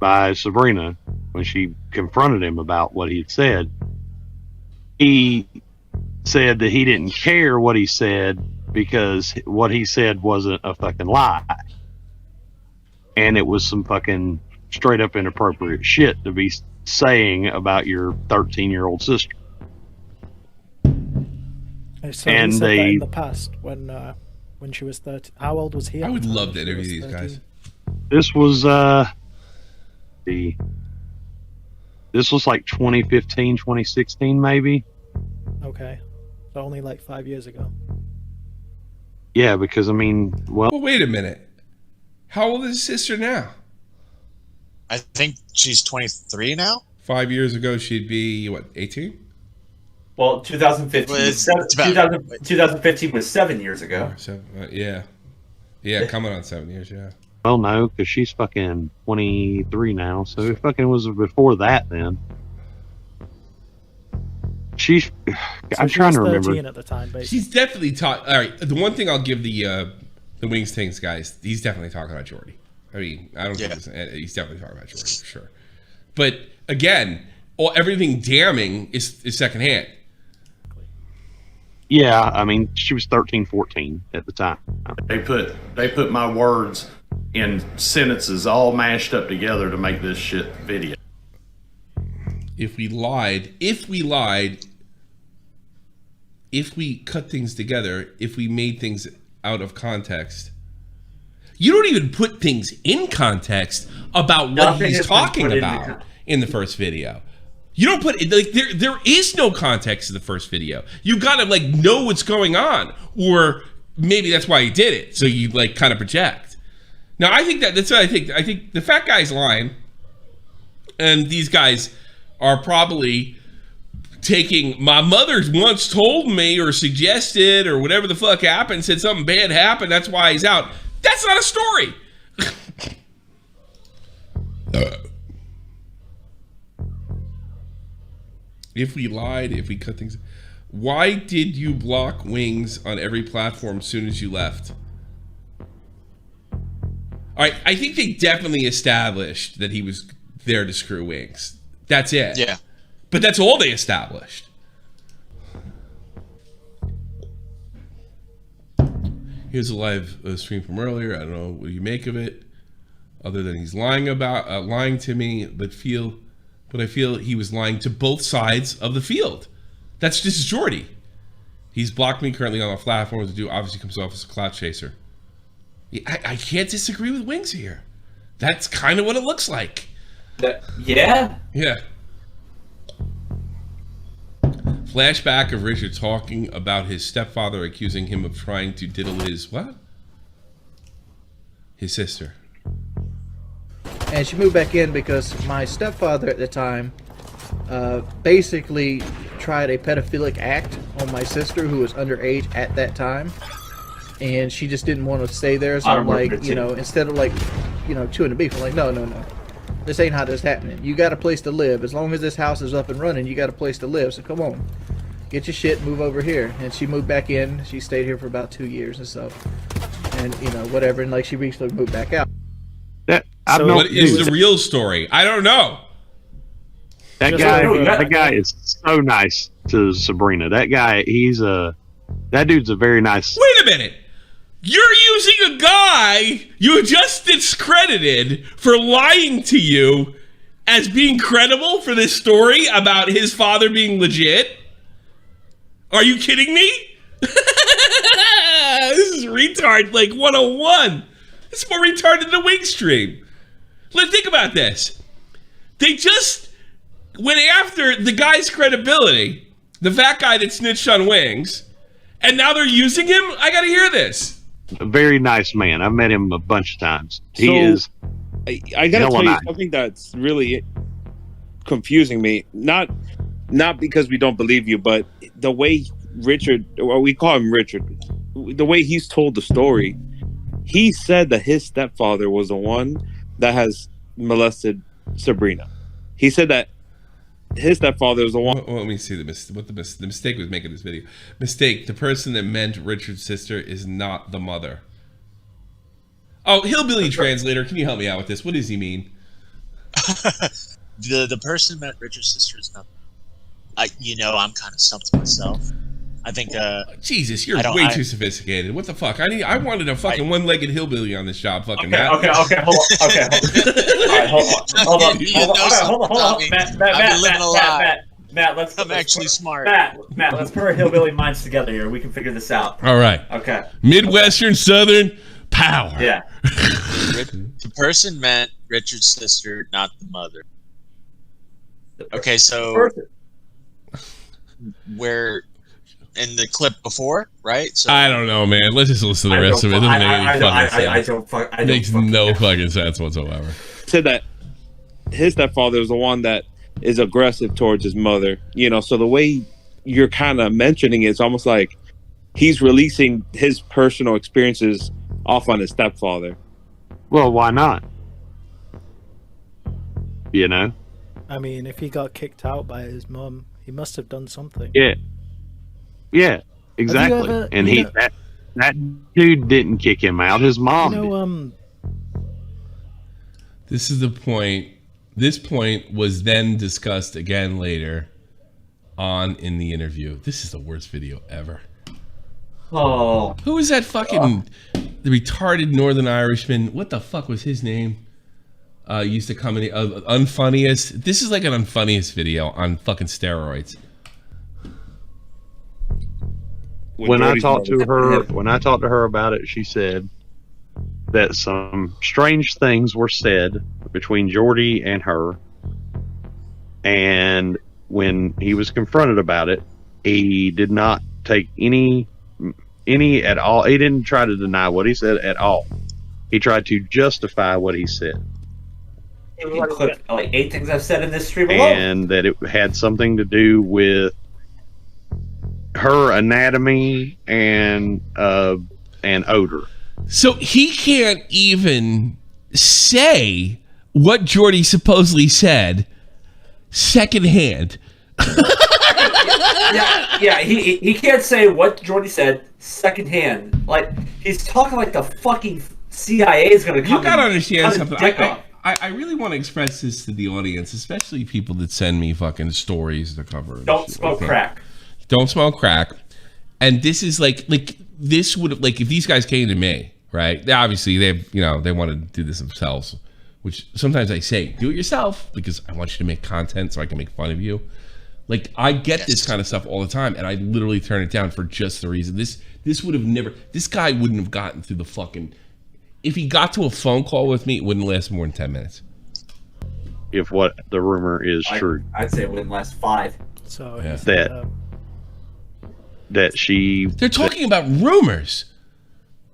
by Sabrina, when she confronted him about what he had said, he said that he didn't care what he said because what he said wasn't a fucking lie, and it was some fucking straight up inappropriate shit to be saying about your 13-year-old sister. So and he said that in the past when she was 13. How old was he? I would love to interview these guys. This was this was like 2015, 2016 maybe. Okay, so only like 5 years ago. Yeah, because I mean, well, wait a minute. How old is his sister now? I think she's 23 now. 5 years ago, she'd be what, 18? Well, 2015. 2015 was 7 years ago. Yeah, coming on 7 years. Yeah. Well, no, because she's fucking 23 now, so it fucking was before that. Then she's. I'm trying to remember. At the time, basically. She's definitely talking. All right, the one thing I'll give the Wings Things guys, he's definitely talking about Jordy. I mean, I don't think he's definitely talking about Jordy for sure. But again, everything damning is secondhand. Yeah, I mean, she was 13, 14 at the time. They put my words in sentences all mashed up together to make this shit video. If we cut things together, if we made things out of context, you don't even put things in context about what he's talking about in the first video. You don't put like there is no context to the first video. You gotta like know what's going on, or maybe that's why he did it, so you like kind of project. Now I think that's what I think. I think the fat guy's lying, and these guys are probably taking my mother once told me or suggested or whatever the fuck happened, said something bad happened, that's why he's out. That's not a story. If we lied, if we cut things, why did you block Wings on every platform as soon as you left? All right, I think they definitely established that he was there to screw Wings. That's it. Yeah. But that's all they established. Here's a live stream from earlier. I don't know what you make of it, other than he's lying to me, but I feel he was lying to both sides of the field. That's just Jordy. He's blocked me currently on all platforms. The dude obviously comes off as a clout chaser. I can't disagree with Wings here. That's kind of what it looks like. Yeah. Flashback of Richard talking about his stepfather accusing him of trying to diddle his what? His sister. And she moved back in because my stepfather at the time basically tried a pedophilic act on my sister who was underage at that time. And she just didn't want to stay there. So I'm like, instead of like, chewing the beef, I'm like, no. This ain't how this happening. You got a place to live. As long as this house is up and running, you got a place to live. So come on, get your shit, move over here. And she moved back in. She stayed here for about 2 years and so, and whatever. And like she recently moved back out. What is the real story? I don't know. That guy is so nice to Sabrina. That guy, that dude's a very nice. Wait a minute. You're using a guy you just discredited for lying to you as being credible for this story about his father being legit? Are you kidding me? This is retard like 101. It's more retarded than the Wing stream. Let's think about this. They just went after the guy's credibility, the fat guy that snitched on Wings, and now they're using him? I gotta hear this. A very nice man. I've met him a bunch of times. I gotta tell you something that's really confusing me. Not because we don't believe you, but the way Richard, or we call him Richard, the way he's told the story, he said that his stepfather was the one that has molested Sabrina. He said that his stepfather was the one. Well, let me see the mistake was making this video. Mistake. The person that meant Richard's sister is not the mother. Oh, hillbilly translator, can you help me out with this? What does he mean? The person meant Richard's sister is not. I'm kind of stumped myself. I think. Jesus, you're way too sophisticated. What the fuck? I wanted a fucking one-legged hillbilly on this job. Fucking Matt. Okay. Hold on. Matt, let's. I'm actually smart. Matt, let's put our hillbilly minds together here. We can figure this out. All right. Okay. Midwestern, Southern power. Yeah. The person meant Richard's sister, not the mother. Okay, so where in the clip before, right? So I don't know, man. Let's just listen to the rest of it. It doesn't make any fucking sense. It makes no fucking sense whatsoever. Said that his stepfather is the one that is aggressive towards his mother. So the way you're kind of mentioning it, it's almost like he's releasing his personal experiences off on his stepfather. Well, why not? I mean, if he got kicked out by his mum, he must have done something. Yeah, exactly. And that dude didn't kick him out. His mom did. This is the point. This point was then discussed again later on in the interview. This is the worst video ever. Oh. Who is that fucking the retarded Northern Irishman? What the fuck was his name? Used to come in unfunniest. This is like an unfunniest video on fucking steroids. When I talked to her about it, she said that some strange things were said between Jordy and her, and when he was confronted about it, he did not take any at all. He didn't try to deny what he said at all. He tried to justify what he said. Like 8 things I've said in this stream alone. And that it had something to do with her anatomy and odor. So he can't even say what Jordy supposedly said secondhand. Yeah, he can't say what Jordy said secondhand. Like, he's talking like the fucking CIA is going to come. You got to understand something. I really want to express this to the audience, especially people that send me fucking stories to cover. Don't smoke crack. Don't smoke crack. And this is like this would have, like, if these guys came to me, right? Obviously they want to do this themselves, which sometimes I say, do it yourself because I want you to make content so I can make fun of you. Like, I get this kind of stuff all the time, and I literally turn it down for just the reason this would have never. This guy wouldn't have gotten through the fucking. If he got to a phone call with me, it wouldn't last more than 10 minutes. If what the rumor is true, I'd say it wouldn't last 5. So yeah. That she. They're talking about rumors.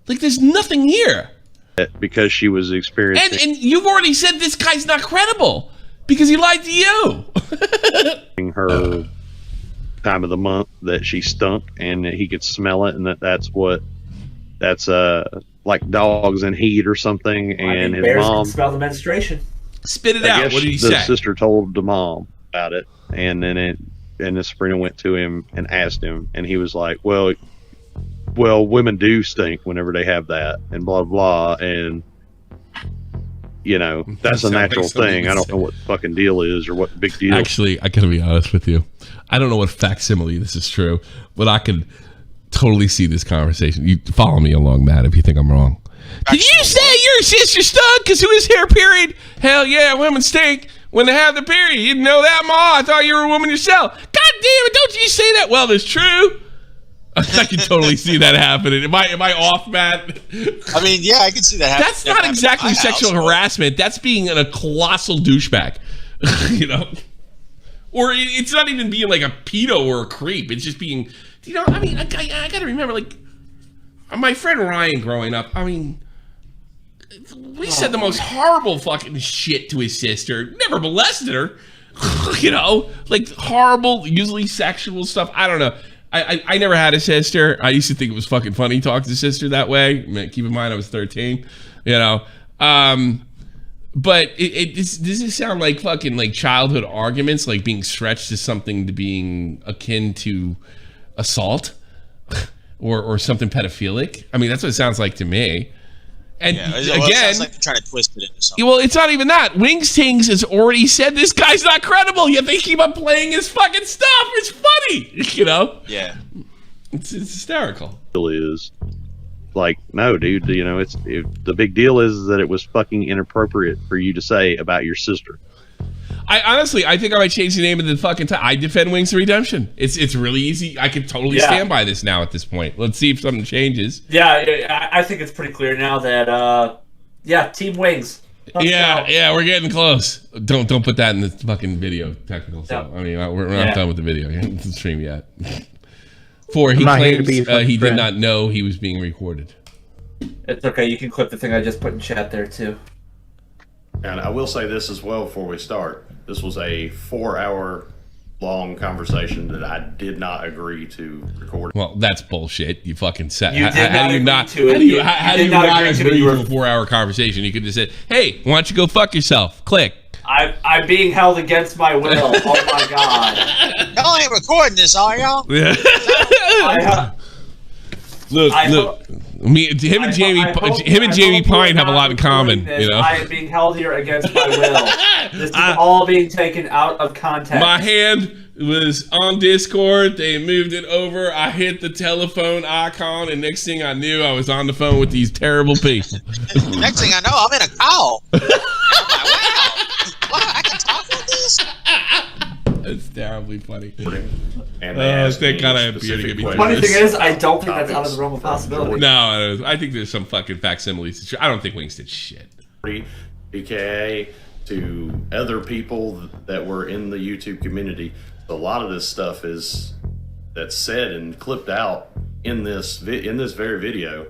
Like, there's nothing here. Because she was experiencing. And you've already said this guy's not credible because he lied to you. Her time of the month that she stunk and that he could smell it, and that's like dogs in heat or something. And his mom can smell the menstruation. Spit it out. What did he say? The sister told the mom about it, and then Sabrina went to him and asked him, and he was like, well, women do stink whenever they have that, and blah blah, and that's a natural thing. I don't know what the fucking deal is or what the big deal. Actually, I gotta be honest with you. I don't know what facsimile this is true, but I could totally see this conversation. You follow me along, Matt, if you think I'm wrong. Did you say your sister stunk because it was her period? Hell yeah, women stink when they have their period. You didn't know that, Ma? I thought you were a woman yourself. God damn it, don't you say that? Well, that's true. I can totally see that happening. Am I off, Matt? I mean, yeah, I can see that happening. That's not exactly sexual harassment. That's being a colossal douchebag. Or it's not even being like a pedo or a creep. It's just being, I mean, I got to remember, like, my friend Ryan growing up, I mean, we said the most horrible fucking shit to his sister. Never molested her. Like horrible, usually sexual stuff. I don't know. I never had a sister. I used to think it was fucking funny to talk to a sister that way. Keep in mind I was 13, you know. But does this sound like fucking like childhood arguments, like being stretched to something to being akin to assault or something pedophilic? I mean, that's what it sounds like to me. And it again, sounds like they're trying to twist it into something. well, it's not even that. Wingstings has already said this guy's not credible, yet they keep on playing his fucking stuff. It's funny, you know? Yeah. It's hysterical. It is. Like, no, dude, you know, the big deal is that it was fucking inappropriate for you to say about your sister. I honestly think I might change the name of the fucking time. I defend Wings of Redemption. It's really easy. I can totally stand by this now at this point. Let's see if something changes. Yeah, I think it's pretty clear now that, Team Wings. Yeah, we're getting close. Don't put that in the fucking video technical stuff. I mean, we're not done with the video. The stream yet. 4, he claims he did not know he was being recorded. It's okay. You can clip the thing I just put in chat there, too. And I will say this as well before we start. This was a 4-hour-long conversation that I did not agree to record. Well, that's bullshit. You fucking said. How do you not agree to a 4-hour conversation? You could just say, "Hey, why don't you go fuck yourself?" Click. I'm being held against my will. Oh my god! Y'all ain't recording this, are y'all? Yeah. Look. Him and Jamie Pine have a lot in common. You know, I am being held here against my will. This is all being taken out of context. My hand was on Discord. They moved it over. I hit the telephone icon, and next thing I knew, I was on the phone with these terrible people. Next thing I know, I'm in a call. I'm like, wow, I can talk like this? That's terribly funny. And they kind of appear to get me. Funny thing is, I don't think that's out of the realm of possibility. No, I think there's some fucking facsimiles. I don't think Wings did shit. BKA to other people that were in the YouTube community. A lot of this stuff that's said and clipped out in this very video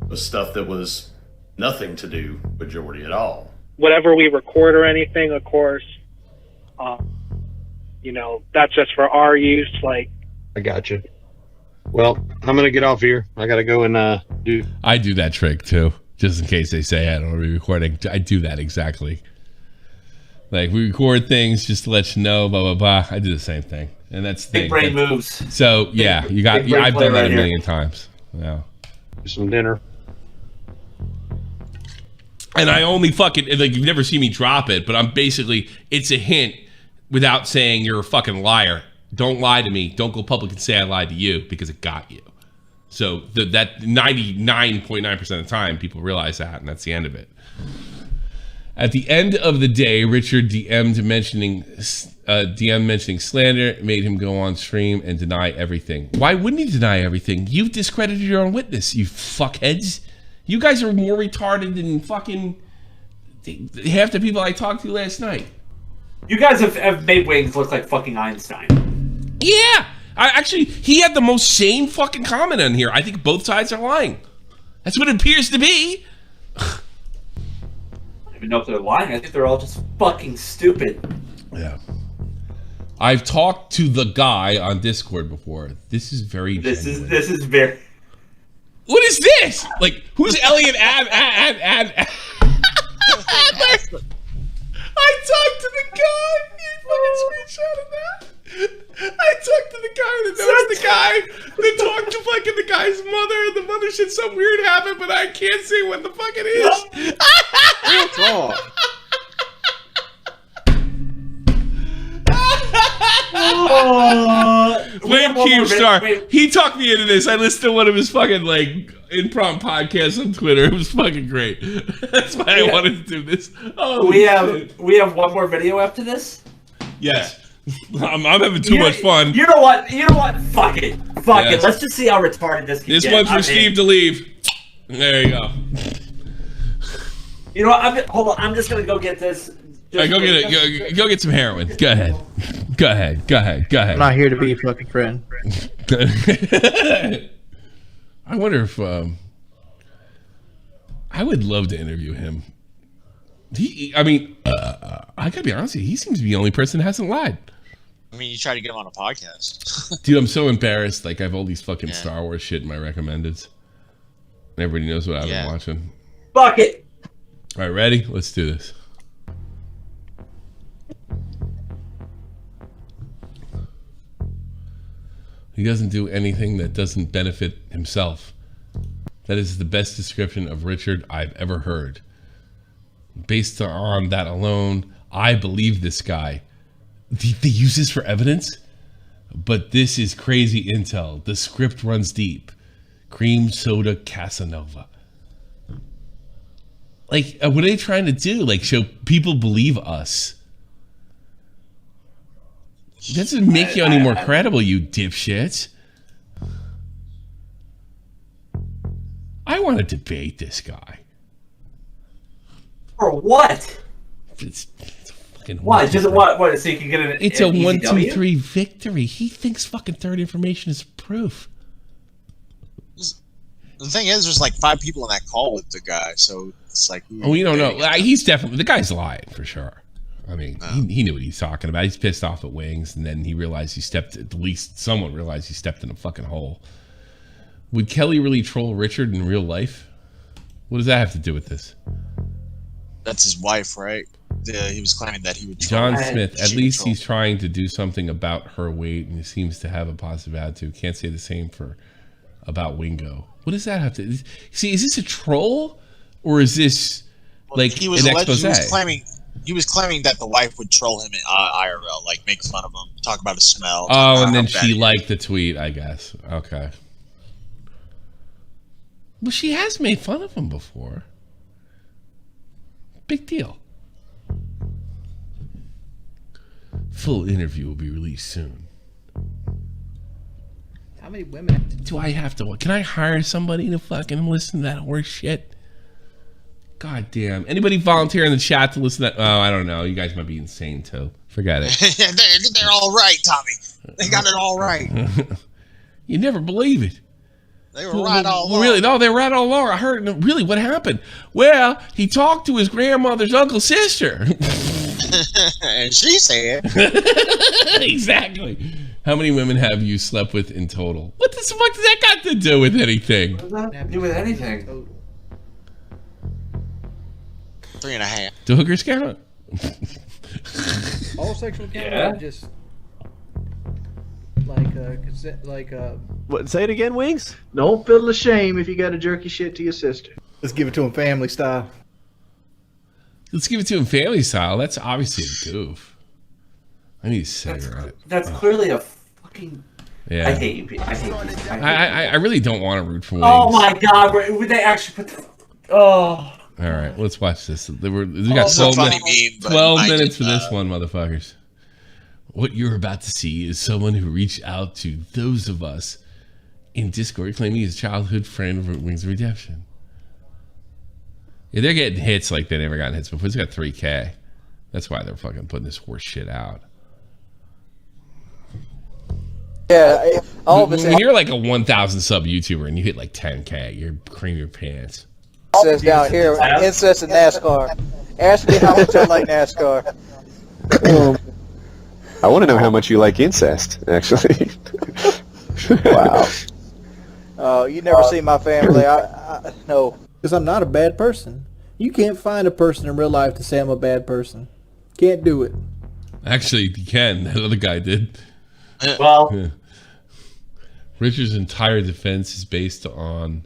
was stuff that was nothing to do with Jordy at all. Whatever we record or anything, of course, that's just for our use. Like, I got you. Well, I'm gonna get off here. I gotta go and do. I do that trick too, just in case they say I don't want to be recording. I do that exactly. Like, we record things just to let you know, blah blah blah. I do the same thing, and that's the big brain moves. So yeah, I've done that a million times. Yeah. Do some dinner. And I only fucking, like, you've never seen me drop it, but I'm basically, it's a hint without saying you're a fucking liar. Don't lie to me. Don't go public and say I lied to you, because it got you. So that 99.9% of the time, people realize that, and that's the end of it. At the end of the day, Richard DM mentioning slander made him go on stream and deny everything. Why wouldn't he deny everything? You've discredited your own witness, you fuckheads. You guys are more retarded than fucking half the people I talked to last night. You guys have made Wings look like fucking Einstein. Yeah! He had the most sane fucking comment on here. I think both sides are lying. That's what it appears to be. I don't even know if they're lying. I think they're all just fucking stupid. Yeah. I've talked to the guy on Discord before. This is very genuine. This is very... What is this? Like, who's Elliot I talked to the guy. He fucking screenshotted that. I talked to the guy that knows the guy that talked to fucking the guy's mother, and the mother said something weird happened, but I can't say what the fuck it is. Real talk. Blame Keemstar. He talked me into this. I listened to one of his fucking impromptu podcasts on Twitter. It was fucking great. That's why I wanted to do this. Oh, we have one more video after this. Yes. I'm having too much fun. You know what? Fuck it. Let's just see how retarded this can get. This one's for Steve to leave. There you go. You know what? Hold on. I'm just gonna go get this. Right, go get it. Go get some heroin. Go ahead. Go ahead. I'm not here to be your fucking friend. I wonder if I would love to interview him. I gotta be honest with you, he seems to be the only person that hasn't lied. I mean, you try to get him on a podcast. Dude, I'm so embarrassed. Like, I have all these fucking Star Wars shit in my recommendeds. Everybody knows what I've been watching. Fuck it. All right, ready? Let's do this. He doesn't do anything that doesn't benefit himself. That is the best description of Richard I've ever heard. Based on that alone, I believe this guy. They use this for evidence? But this is crazy intel. The script runs deep. Cream soda Casanova. Like, what are they trying to do? Like, show people believe us. That doesn't make you any more credible, you dipshits. I want to debate this guy. For what? It's fucking why? Just what? So you can get an It's an a 1, 2, ECW? 3 victory. He thinks fucking third information is proof. The thing is, there's like 5 people in that call with the guy, so it's like. Oh, we don't know. He's definitely, the guy's lying for sure. I mean, he knew what he's talking about. He's pissed off at Wings, and then he realized at least someone realized he stepped in a fucking hole. Would Kelly really troll Richard in real life? What does that have to do with this? That's his wife, right? He was claiming that he would. John Smith, at least he's trying to do something about her weight, and he seems to have a positive attitude. Can't say the same about Wingo. What does that have to see? Is this a troll, or is this like an expose? He was claiming that the wife would troll him in IRL, like make fun of him, talk about his smell. Oh, and then she liked the tweet, I guess. Okay. Well, she has made fun of him before. Big deal. Full interview will be released soon. How many women do I have to? Can I hire somebody to fucking listen to that horse shit? God damn. Anybody volunteer in the chat to listen to that? Oh, I don't know. You guys might be insane too. Forget it. They're all right, Tommy. They got it all right. You never believe it. They were right all along. Really? No, they were right all along. I heard. Really, what happened? Well, he talked to his grandmother's uncle's sister. And she said. Exactly. How many women have you slept with in total? What the fuck does that got to do with anything? What does that have to do with anything? 3.5. Do hookers count? all sexual encounter, just like What? Say it again, Wings. don't feel the shame if you got to jerk your shit to your sister. Let's give it to him family style. Let's give it to him family style. That's obviously a goof. I need a cigarette. That's clearly a fucking. Yeah. I hate you. I hate you. I really don't want to root for Wings. Oh my god! Would they actually put? Oh. All right, let's watch this. We got 12 minutes for this one, motherfuckers. What you're about to see is someone who reached out to those of us in Discord claiming he's a childhood friend of Wings of Redemption. Yeah, they're getting hits like they never gotten hits before. It's got 3K. That's why they're fucking putting this horse shit out. Yeah, all of us. When you're like a 1,000 sub YouTuber and you hit like 10K, you're creaming your pants. Says down here, incest and NASCAR. Ask me how much I like NASCAR. I want to know how much you like incest, actually. Wow. You never see my family. No. Because I'm not a bad person. You can't find a person in real life to say I'm a bad person. Can't do it. Actually, you can. That other guy did. Well. Yeah. Richard's entire defense is based on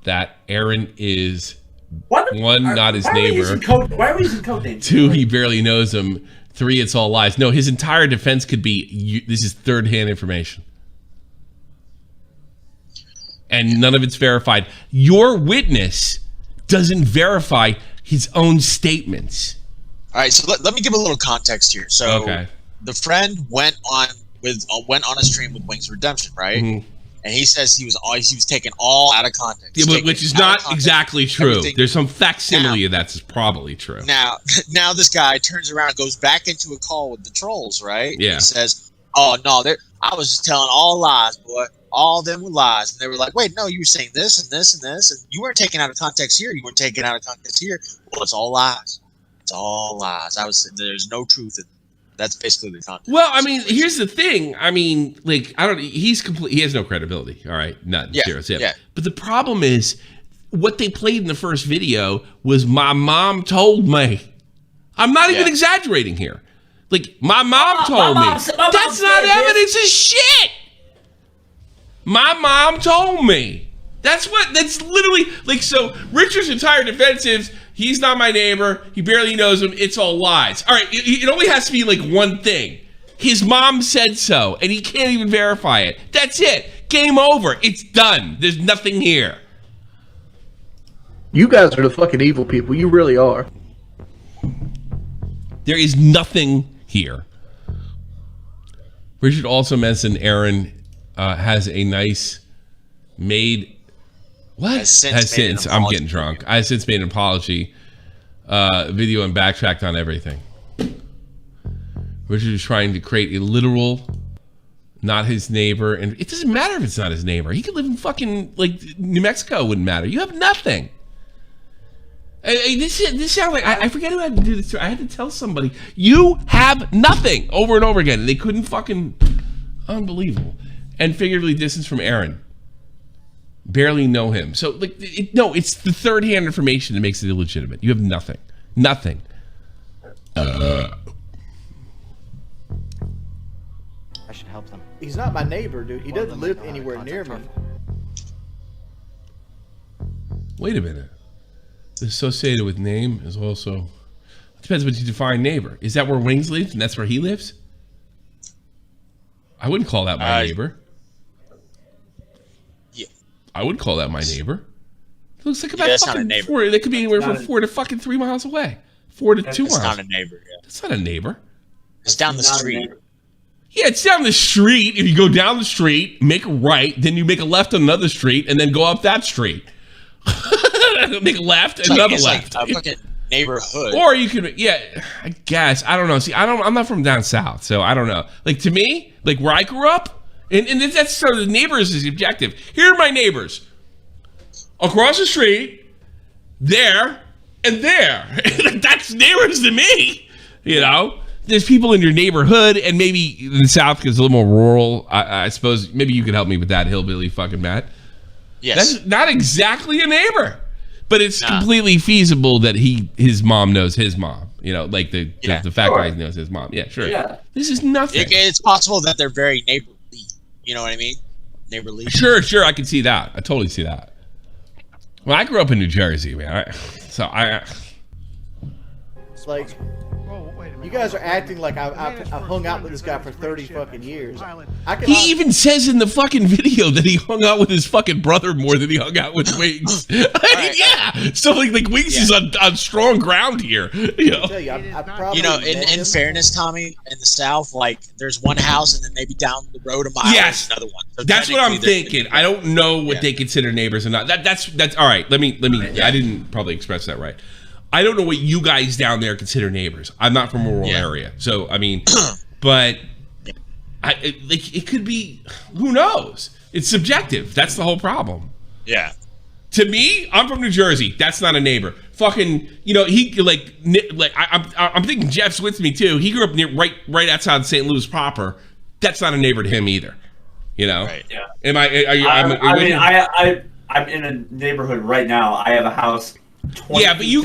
that Aaron is not his neighbor. Why are we using code names? 2, he barely knows him. 3, it's all lies. No, his entire defense could be this is third-hand information. And none of it's verified. Your witness doesn't verify his own statements. All right, so let me give a little context here. So the friend went on a stream with Wings of Redemption, right? Mm-hmm. And he says he was taken all out of context. Yeah, which is not exactly true. Everything. There's some facsimile of that's probably true. Now this guy turns around and goes back into a call with the trolls, right? Yeah. He says, "Oh no, I was just telling all lies, boy. All of them were lies." And they were like, "Wait, no, you were saying this and this and this, and you weren't taken out of context here. You weren't taken out of context here. Well, it's all lies. It's all lies. There's no truth in it." That's basically the content. Well, I mean, here's the thing. I mean, like, he has no credibility. All right. None. Yeah, Zero. yeah. But the problem is what they played in the first video was my mom told me. I'm not even exaggerating here. Like, my mom told me. That's not evidence of shit. My mom told me. That's literally, like, so Richard's entire defense is, he's not my neighbor, he barely knows him, it's all lies. All right, it only has to be, like, one thing. His mom said so, and he can't even verify it. That's it. Game over. It's done. There's nothing here. You guys are the fucking evil people. You really are. There is nothing here. Richard also mentioned Aaron has a nice maid. What? Has since I'm getting drunk. I have since made an apology video and backtracked on everything. Richard is trying to create a literal, not his neighbor, and it doesn't matter if it's not his neighbor. He could live in fucking, like, New Mexico. Wouldn't matter. You have nothing. This sounds like I forget who I had to do this to. I had to tell somebody you have nothing over and over again, and they couldn't fucking. Unbelievable. And figuratively distanced from Aaron. Barely know him. So, like, it's the third-hand information that makes it illegitimate. You have nothing. Nothing. I should help them. He's not my neighbor, dude. He doesn't live anywhere near me. Wait a minute. Associated with name is also... It depends what you define neighbor. Is that where Wings lives and that's where he lives? I wouldn't call that my neighbor. Yeah. I would call that my neighbor. It looks like about that's fucking not a neighbor. 4. They could be anywhere from 4 to fucking 3 miles away. 4 to 2 miles. It's not a neighbor. Yeah. That's not a neighbor. It's down the street. Yeah, it's down the street. If you go down the street, make a right, then you make a left on another street, and then go up that street. Make a left, and another left. Like a fucking neighborhood. Or you could, I guess. I don't know. See, I'm not from down south, so I don't know. Like, to me, like where I grew up, and that's sort of the neighbors is the objective. Here are my neighbors. Across the street, there, and there. That's neighbors to me, you know? There's people in your neighborhood, and maybe in the south because it's a little more rural. I suppose maybe you could help me with that, hillbilly fucking Matt. Yes. That's not exactly a neighbor, but it's completely feasible that his mom knows his mom. You know, like the fat guy knows his mom. Yeah, sure. Yeah. This is nothing. It's possible that they're very neighborly. You know what I mean? Neighborly. Sure. I can see that. I totally see that. Well, I grew up in New Jersey, man. It's like, you guys are acting like I've hung out with this guy for 30 fucking years. He even says in the fucking video that he hung out with his fucking brother more than he hung out with Wings. Yeah. So like Wings is on strong ground here. You know, in fairness, Tommy, in the South, like there's one house and then maybe down the road a mile there's another one. So that's what I'm thinking. I don't know what they consider neighbors or not. That's all right. Let me. I didn't probably express that right. I don't know what you guys down there consider neighbors. I'm not from a rural area, so I mean, but it could be. Who knows? It's subjective. That's the whole problem. Yeah. To me, I'm from New Jersey. That's not a neighbor. Fucking, I'm thinking Jeff's with me too. He grew up right outside St. Louis proper. That's not a neighbor to him either. You know. Right. Yeah. Am I? I'm in a neighborhood right now. I have a house. But you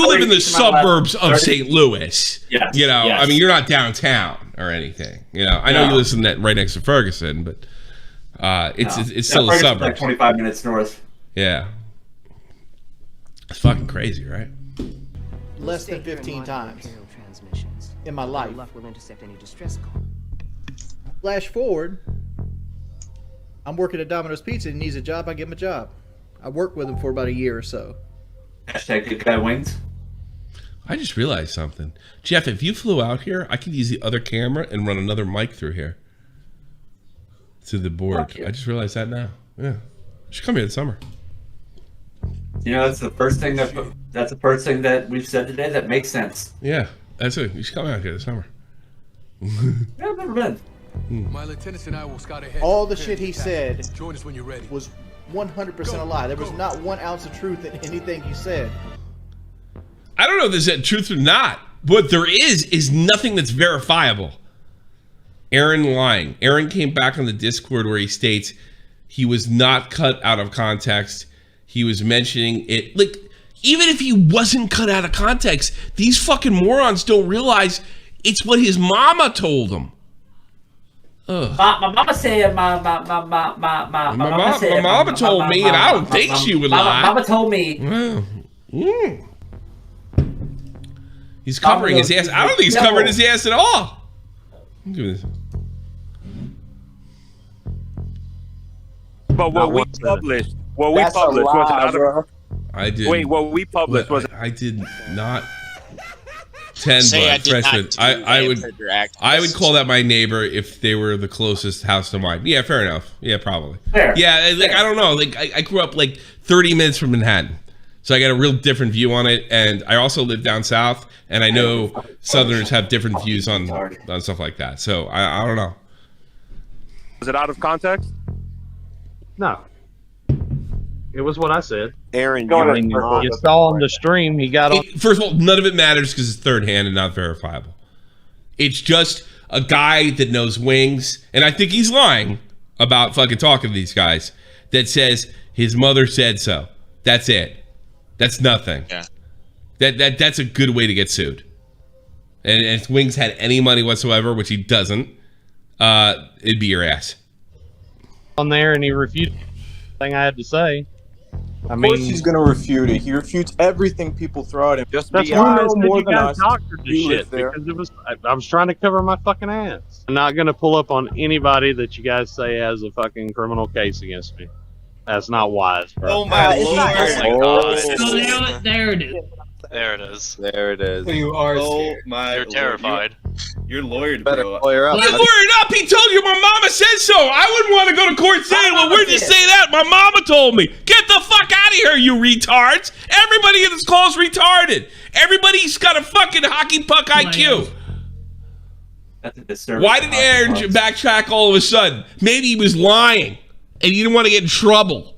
live in the suburbs of St. Louis. Yeah. You know, I mean, you're not downtown or anything. You know, I know you listen that right next to Ferguson, but it's still a suburb. Like 25 minutes north. Yeah. It's fucking crazy, right? Less than 15 times in my life. Flash forward, I'm working at Domino's Pizza and he needs a job, I give him a job. I worked with him for about a year or so. Hashtag good guy Wings. I just realized something. Jeff, if you flew out here, I could use the other camera and run another mic through here. To the board. I just realized that now. Yeah. You should come here this summer. You know, that's the first thing that we've said today that makes sense. Yeah, that's it. You should come out here this summer. Yeah, I've never been. My lieutenants and I will scout ahead. All the shit he said Join us when you're ready. was 100% a lie. There was not 1 ounce of truth in anything he said. I don't know if there's that truth or not. what there is nothing that's verifiable. Aaron lying. Aaron came back on the Discord where he states he was not cut out of context. He was mentioning it. Like, even if he wasn't cut out of context, these fucking morons don't realize it's what his mama told him. Ugh. My mama said my mama told me, and I don't think she would lie. Mama told me. He's covering his ass. I don't think he's covering his ass at all. Look at this. But what we published was out of. I did. Wait, what we published was. I did not. 10, Say but freshman. I would call that my neighbor if they were the closest house to mine. Yeah, fair enough. Yeah, probably. Fair. Yeah, like, I don't know. Like, I grew up like 30 minutes from Manhattan, so I got a real different view on it. And I also live down south, and I know Southerners have different views on stuff like that. So I don't know. Was it out of context? No. It was what I said. Aaron, you saw on the stream, he got on. First of all, none of it matters because it's third hand and not verifiable. It's just a guy that knows Wings, and I think he's lying about fucking talking to these guys, that says his mother said so. That's it. That's nothing. Yeah. That's a good way to get sued. And if Wings had any money whatsoever, which he doesn't, it'd be your ass. On there, and he refuted everything I had to say. Of course he's going to refute it. He refutes everything people throw at him. Just that's be why honest, you guys doctored the shit, because I was trying to cover my fucking ass. I'm not going to pull up on anybody that you guys say has a fucking criminal case against me. That's not wise, bro. Oh my lord! Oh, there it is. There it is. There it is. You are Oh my! You're terrified. You're lawyered, better bro. lawyer up. You're lawyered up. He told you my mama said so. I wouldn't want to go to court saying, well, where'd you say that? My mama told me. Get the fuck out of here, you retards. Everybody in this call is retarded. Everybody's got a fucking hockey puck IQ. That's a disturbing. Why did Aaron backtrack all of a sudden? Maybe he was lying and he didn't want to get in trouble.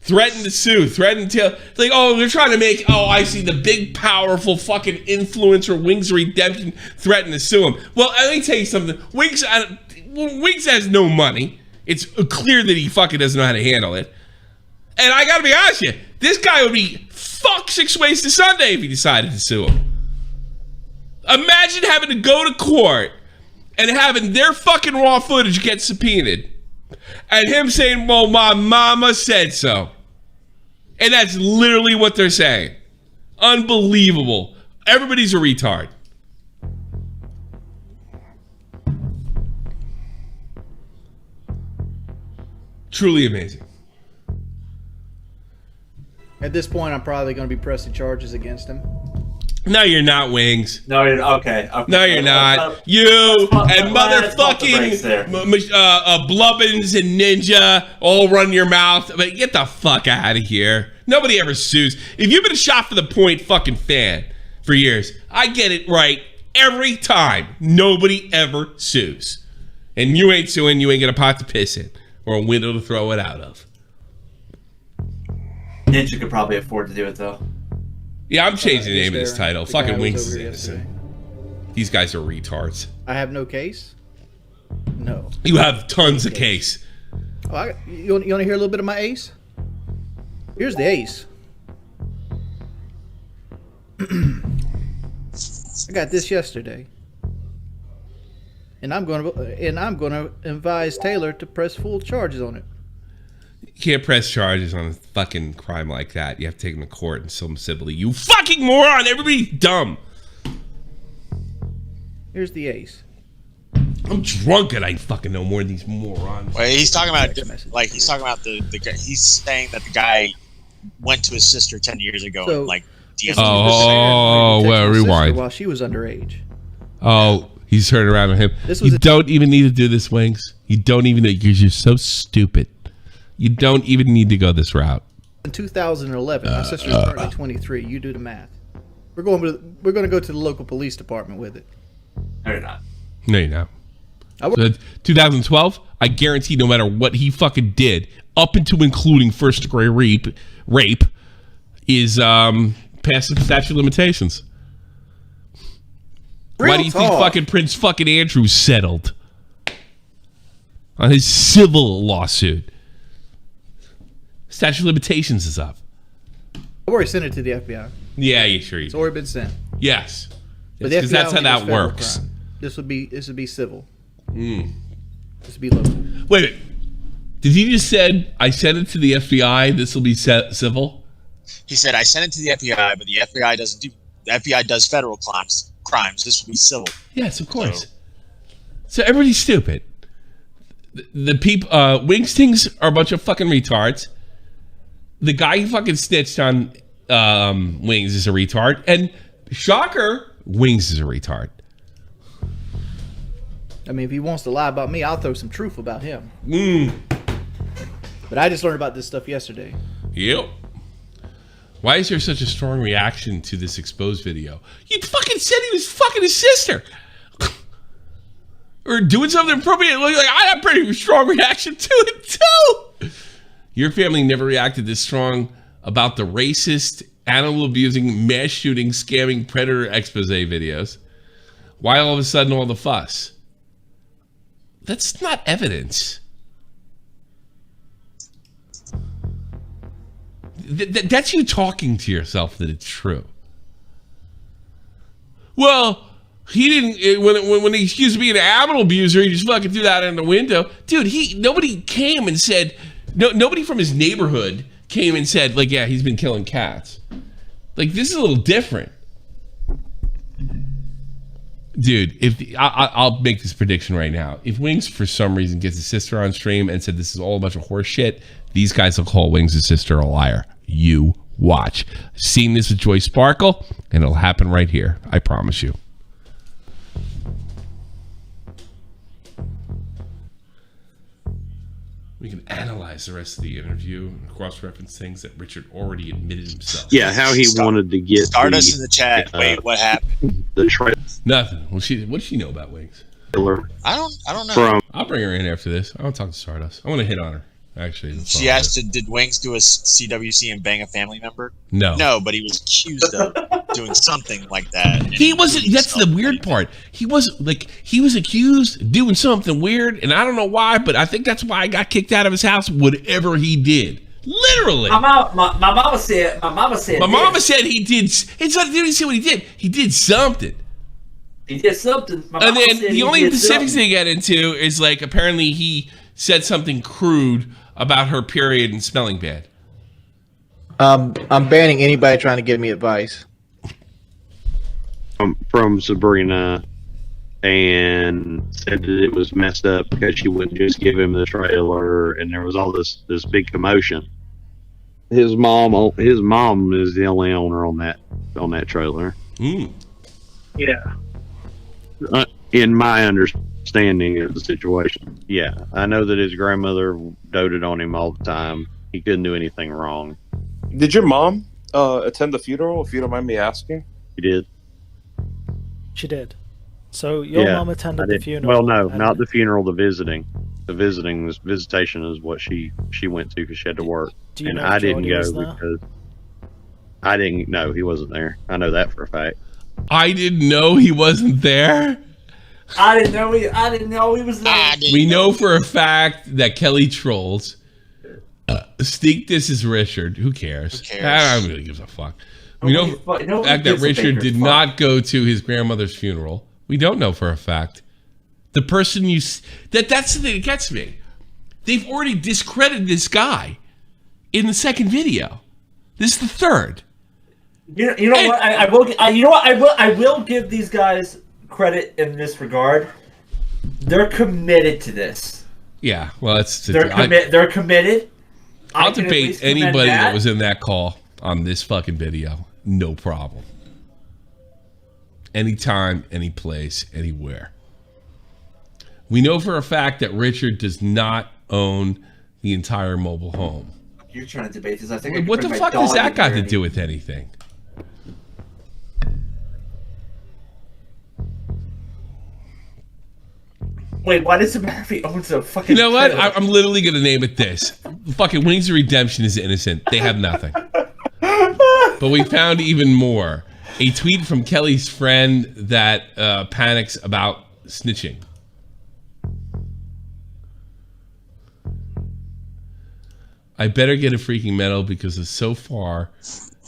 Threatened to sue, threatened to, like, oh, they're trying to make, oh, I see the big, powerful fucking influencer Wings Redemption threatened to sue him. Well, let me tell you something. Wings has no money. It's clear that he fucking doesn't know how to handle it. And I gotta be honest with you, this guy would be fucked 6 ways to Sunday if he decided to sue him. Imagine having to go to court and having their fucking raw footage get subpoenaed. And him saying, well, my mama said so. And that's literally what they're saying. Unbelievable. Everybody's a retard. Truly amazing. At this point, I'm probably going to be pressing charges against him. No, you're not, Wings. No, you're okay. No, you're not. You and motherfucking Blubbins and Ninja all run your mouth. But get the fuck out of here. Nobody ever sues. If you've been a shot for the point fucking fan for years, I get it right every time. Nobody ever sues. And you ain't suing, you ain't got a pot to piss in or a window to throw it out of. Ninja could probably afford to do it, though. Yeah, I'm changing the name of this title. Fucking Wings is innocent. These guys are retards. I have no case? No. You have tons of case. Oh, you want to hear a little bit of my ace? Here's the ace. I got this yesterday. And I'm going to advise Taylor to press full charges on it. You can't press charges on a fucking crime like that. You have to take them to court and sue them civilly. You fucking moron! Everybody's dumb. Here's the ace. I'm drunk and I fucking know more than these morons. Wait, he's talking about he's talking about the guy. He's saying that the guy went to his sister 10 years ago So, and like DM'd well, rewind. While she was underage. Oh, he's turned around with him. You don't even need to do this, Wings. You don't even need, because you're so stupid. You don't even need to go this route. In 2011, my sister's currently 23. You do the math. We're going to go to the local police department with it. No, you're not. No, you're not. So 2012, I guarantee no matter what he fucking did, up into including first-degree rape, is past the statute of limitations. Why do you think fucking Prince fucking Andrew settled on his civil lawsuit? Statute of limitations is up. I already sent it to the FBI. Yeah, you sure you It's already been sent. Yes. But Because that's how that works. Crime. This would be civil. Mm. This would be local. Wait. Did he just said I sent it to the FBI? This will be civil. He said I sent it to the FBI, but the FBI doesn't do. The FBI does federal crimes. This will be civil. Yes, of course. So everybody's stupid. The people, Wingstings are a bunch of fucking retards. The guy who fucking snitched on Wings is a retard, and shocker, Wings is a retard. I mean, if he wants to lie about me, I'll throw some truth about him. But I just learned about this stuff yesterday. Yep. Why is there such a strong reaction to this exposed video? You fucking said he was fucking his sister. Or doing something inappropriate. Like, I have a pretty strong reaction to it, too. Your family never reacted this strong about the racist, animal abusing, mass shooting, scamming, predator expose videos. Why all of a sudden all the fuss? That's not evidence. That's you talking to yourself that it's true. Well, he didn't. When he accused me of an animal abuser, he just fucking threw that in the window, dude. Nobody came and said. Nobody from his neighborhood came and said, like, yeah, he's been killing cats. Like, this is a little different, dude. I'll make this prediction right now. If Wings for some reason gets his sister on stream and said this is all a bunch of horse shit, these guys will call Wings' sister a liar. You watch. I've seen this with Joy Sparkle, and it'll happen right here. I promise you. We can analyze the rest of the interview and cross-reference things that Richard already admitted himself. Yeah, how he wanted to get. Stardust in the chat. Wait, what happened? Nothing. Well, what does she know about Wings? I don't know. I'll bring her in after this. I want to talk to Stardust. I want to hit on her. Actually, she asked, "Did Wings do a CWC and bang a family member?" No, but he was accused of doing something like that. He wasn't. That's the weird part. He was accused of doing something weird, and I don't know why, but I think that's why I got kicked out of his house. Whatever he did, literally. My mama said. My mama said he did. It's not. They didn't say what he did. He did something. He did something. And then the only specifics they get into is like apparently he said something crude about her period and smelling bad. I'm banning anybody trying to give me advice. From Sabrina, and said that it was messed up because she wouldn't just give him the trailer, and there was all this big commotion. His mom is the only owner on that trailer. Yeah. In my understanding of the situation, yeah, I know that his grandmother doted on him all the time. He couldn't do anything wrong. Did your mom attend the funeral, if you don't mind me asking? He did. She did. So your mom attended the funeral? Well, no, not the funeral. The visiting. This visitation is what she went to because she had to work, and I didn't go because I didn't know he wasn't there. I know that for a fact. I didn't know he wasn't there. I didn't know he was there. We know for a fact that Kelly trolls. Stink this is Richard. Who cares? I don't really give a fuck. We know for a fact that Richard did not go to his grandmother's funeral. We don't know for a fact. The person that's the thing that gets me. They've already discredited this guy in the second video. This is the third. You know what? I will give these guys credit in this regard. They're committed to this. Yeah, well, they're committed. I'll debate anybody that was in that call on this fucking video. No problem. Anytime, any place, anywhere. We know for a fact that Richard does not own the entire mobile home. You're trying to debate this. I think. What the fuck has that got to do with anything? Wait, why does it matter if he owns a fucking... You know what? I'm literally going to name it this. Fucking Wings of Redemption is innocent. They have nothing. But we found even more. A tweet from Kelly's friend that panics about snitching. I better get a freaking medal because so far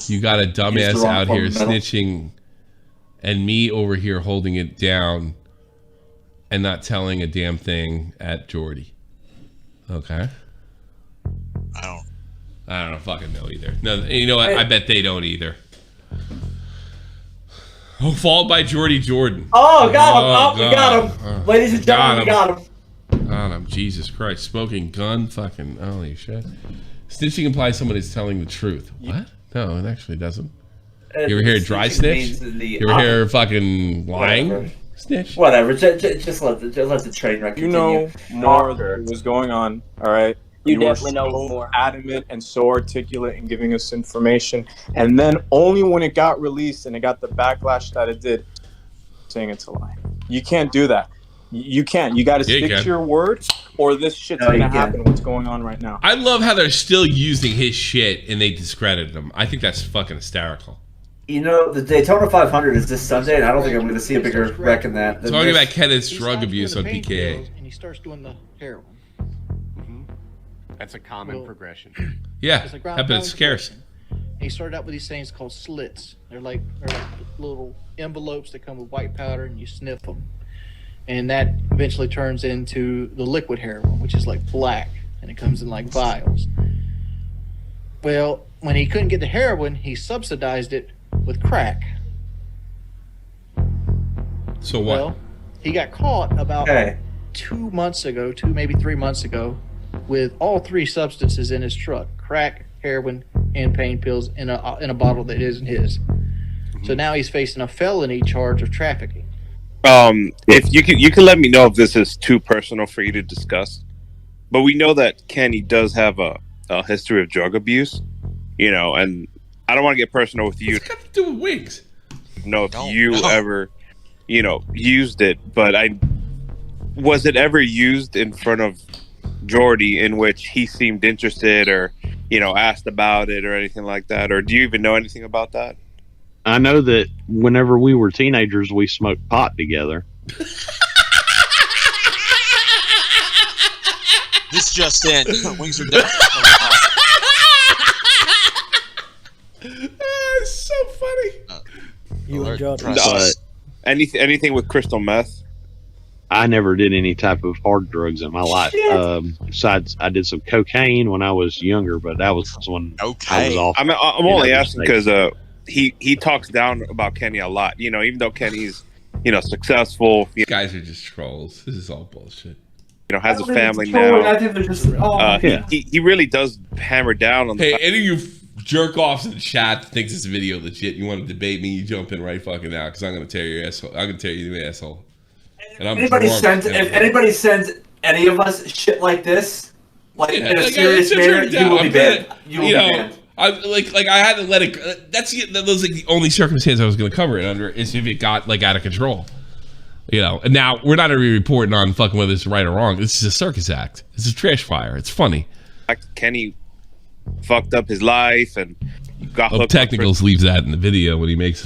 you got a dumbass out here snitching and me over here holding it down and not telling a damn thing at Jordy. Okay. I don't fucking know either. No, you know what? I bet they don't either. Oh, followed by Jordy Jordan. Oh, got him. We got him. Ladies and gentlemen, we got him. God, I'm Jesus Christ. Smoking gun, fucking holy shit. Snitching implies someone is telling the truth. What? No, it actually doesn't. You ever hear dry snitch? You ever hear fucking lying snitch? Whatever. Just let the train wreck continue. You know more that was going on, all right? You were definitely know so more. Adamant and so articulate in giving us information, and then only when it got released and it got the backlash that it did, saying it's a lie. You can't do that. You can't. You got to stick to your word, or this shit's gonna happen. What's going on right now? I love how they're still using his shit and they discredited him. I think that's fucking hysterical. You know, the Daytona 500 is this Sunday, and I don't think I'm going to see a bigger wreck in that. Talking about Kenneth's drug abuse on PKA. And he starts doing the heroin. That's a common progression. Yeah, It's like but it's scarce. And he started out with these things called slits. They're like little envelopes that come with white powder, and you sniff them. And that eventually turns into the liquid heroin, which is like black, and it comes in like vials. Well, when he couldn't get the heroin, he subsidized it with crack. So what? Well, he got caught about 2 months ago, maybe 3 months ago, with all three substances in his truck: crack, heroin, and pain pills in a bottle that isn't his. So now he's facing a felony charge of trafficking. If you can let me know if this is too personal for you to discuss, but we know that Kenny does have a history of drug abuse, you know, and I don't want to get personal with you. What's got to do with Wings? Know if you ever, you know, used it, but was it ever used in front of Jordy in which he seemed interested or, you know, asked about it or anything like that? Or do you even know anything about that? I know that whenever we were teenagers, we smoked pot together. This just in. Wings are done. It's so funny. You enjoyed Anything with crystal meth? I never did any type of hard drugs in my life. Besides, I did some cocaine when I was younger, but that was when I was off. I'm only asking because he talks down about Kenny a lot. You know, even though Kenny's, you know, successful. You guys are just trolls. This is all bullshit. You know, has a family now. He really does hammer down on. Hey, any of you jerk offs in the chat that thinks this video legit, you want to debate me, you jump in right fucking now because I'm gonna tear your asshole. I'm gonna tear you the asshole. And if anybody sends any of us shit like this, like in a serious manner, you will be banned. You will be banned. I had to let it. That's like the only circumstance I was going to cover it under is if it got like out of control. You know, and now we're not going to be reporting on fucking whether it's right or wrong. This is a circus act. It's a trash fire. It's funny. Kenny fucked up his life and got hooked. Technicals leaves that in the video when he makes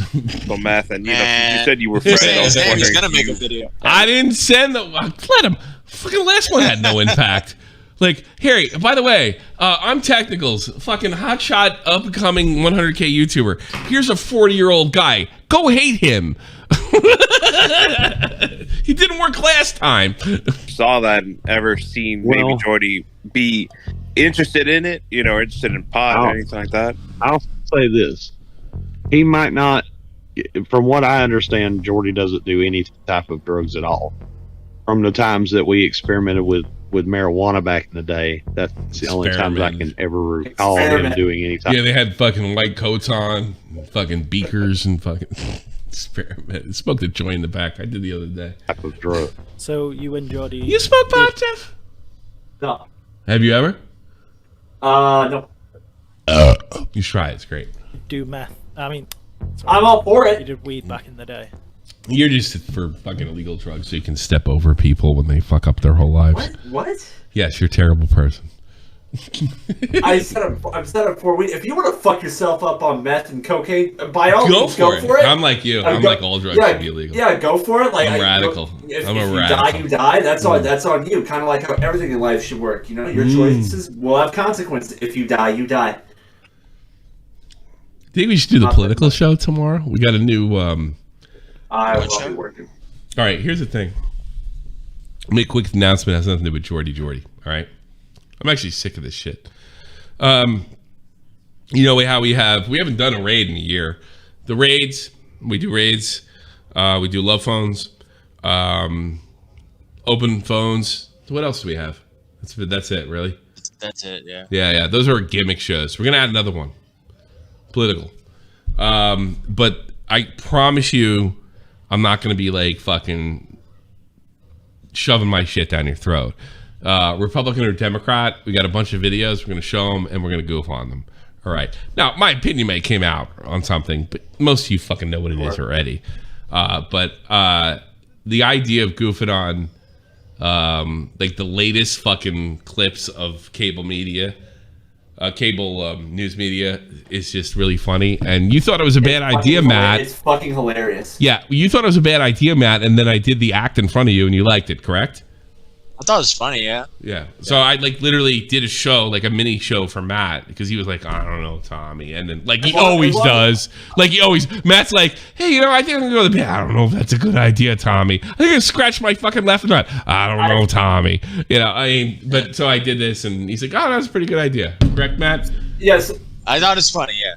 math, and you know, you said you were friends. He's gonna make a video. I didn't send the. Let him. Fucking last one had no impact. Like, Harry, by the way, I'm Technicals, fucking hotshot, upcoming 100K YouTuber. Here's a 40-year-old guy. Go hate him. He didn't work last time. Saw that and ever seen maybe Jordy be interested in it, you know, interested in pot or anything like that? I'll say this. He might not, from what I understand, Jordy doesn't do any type of drugs at all. From the times that we experimented with marijuana back in the day, that's the only times I can ever recall him doing any type. Yeah, they had fucking white coats on, fucking beakers, and fucking experiment. Smoked a joint in the back. I did the other day. Type of drug. So you and Jordy. You smoke pot, Jeff? No. Have you ever? No. You should try it. It's great. Do meth. I mean, I'm all for it. You did weed back in the day. You're just for fucking illegal drugs so you can step over people when they fuck up their whole lives. What? Yes, you're a terrible person. I've said it before. If you want to fuck yourself up on meth and cocaine, by all means, go for it. I'm like you. I'm like all drugs should be illegal. Yeah, go for it. Like I'm radical. If I'm a you radical. die, you die. That's on. That's on you. Kind of like how everything in life should work. You know, your choices will have consequences. If you die, you die. Think we should do the political show tomorrow? We got a new. I will be working. All right. Here's the thing. I'll make a quick announcement. It has nothing to do with Jordy. All right. I'm actually sick of this shit. You know how we haven't done a raid in a year. The raids, we do raids. We do love phones, open phones. What else do we have? That's it, really. That's it. Yeah. Yeah. Those are gimmick shows. We're gonna add another one. Political. But I promise you, I'm not gonna be like fucking shoving my shit down your throat. Republican or Democrat, we got a bunch of videos. We're going to show them and we're going to goof on them. All right. Now, my opinion may came out on something, but most of you fucking know what it is already. But the idea of goofing on like the latest fucking clips of cable media, news media is just really funny. And you thought it was a bad idea, Matt. It's fucking hilarious. Yeah, you thought it was a bad idea, Matt, and then I did the act in front of you and you liked it, correct? I thought it was funny, yeah. Yeah. So I like literally did a show, like a mini show for Matt, because he was like, I don't know, Tommy. And then like he always does. Like he always, Matt's like, hey, you know, I think I'm gonna go to the bed. I don't know if that's a good idea, Tommy. I think I'm gonna scratch my fucking left nut. I don't know, Tommy. You know, I mean, but so I did this and he's like, oh, that's a pretty good idea. Correct, Matt? Yes. I thought it's funny, yeah.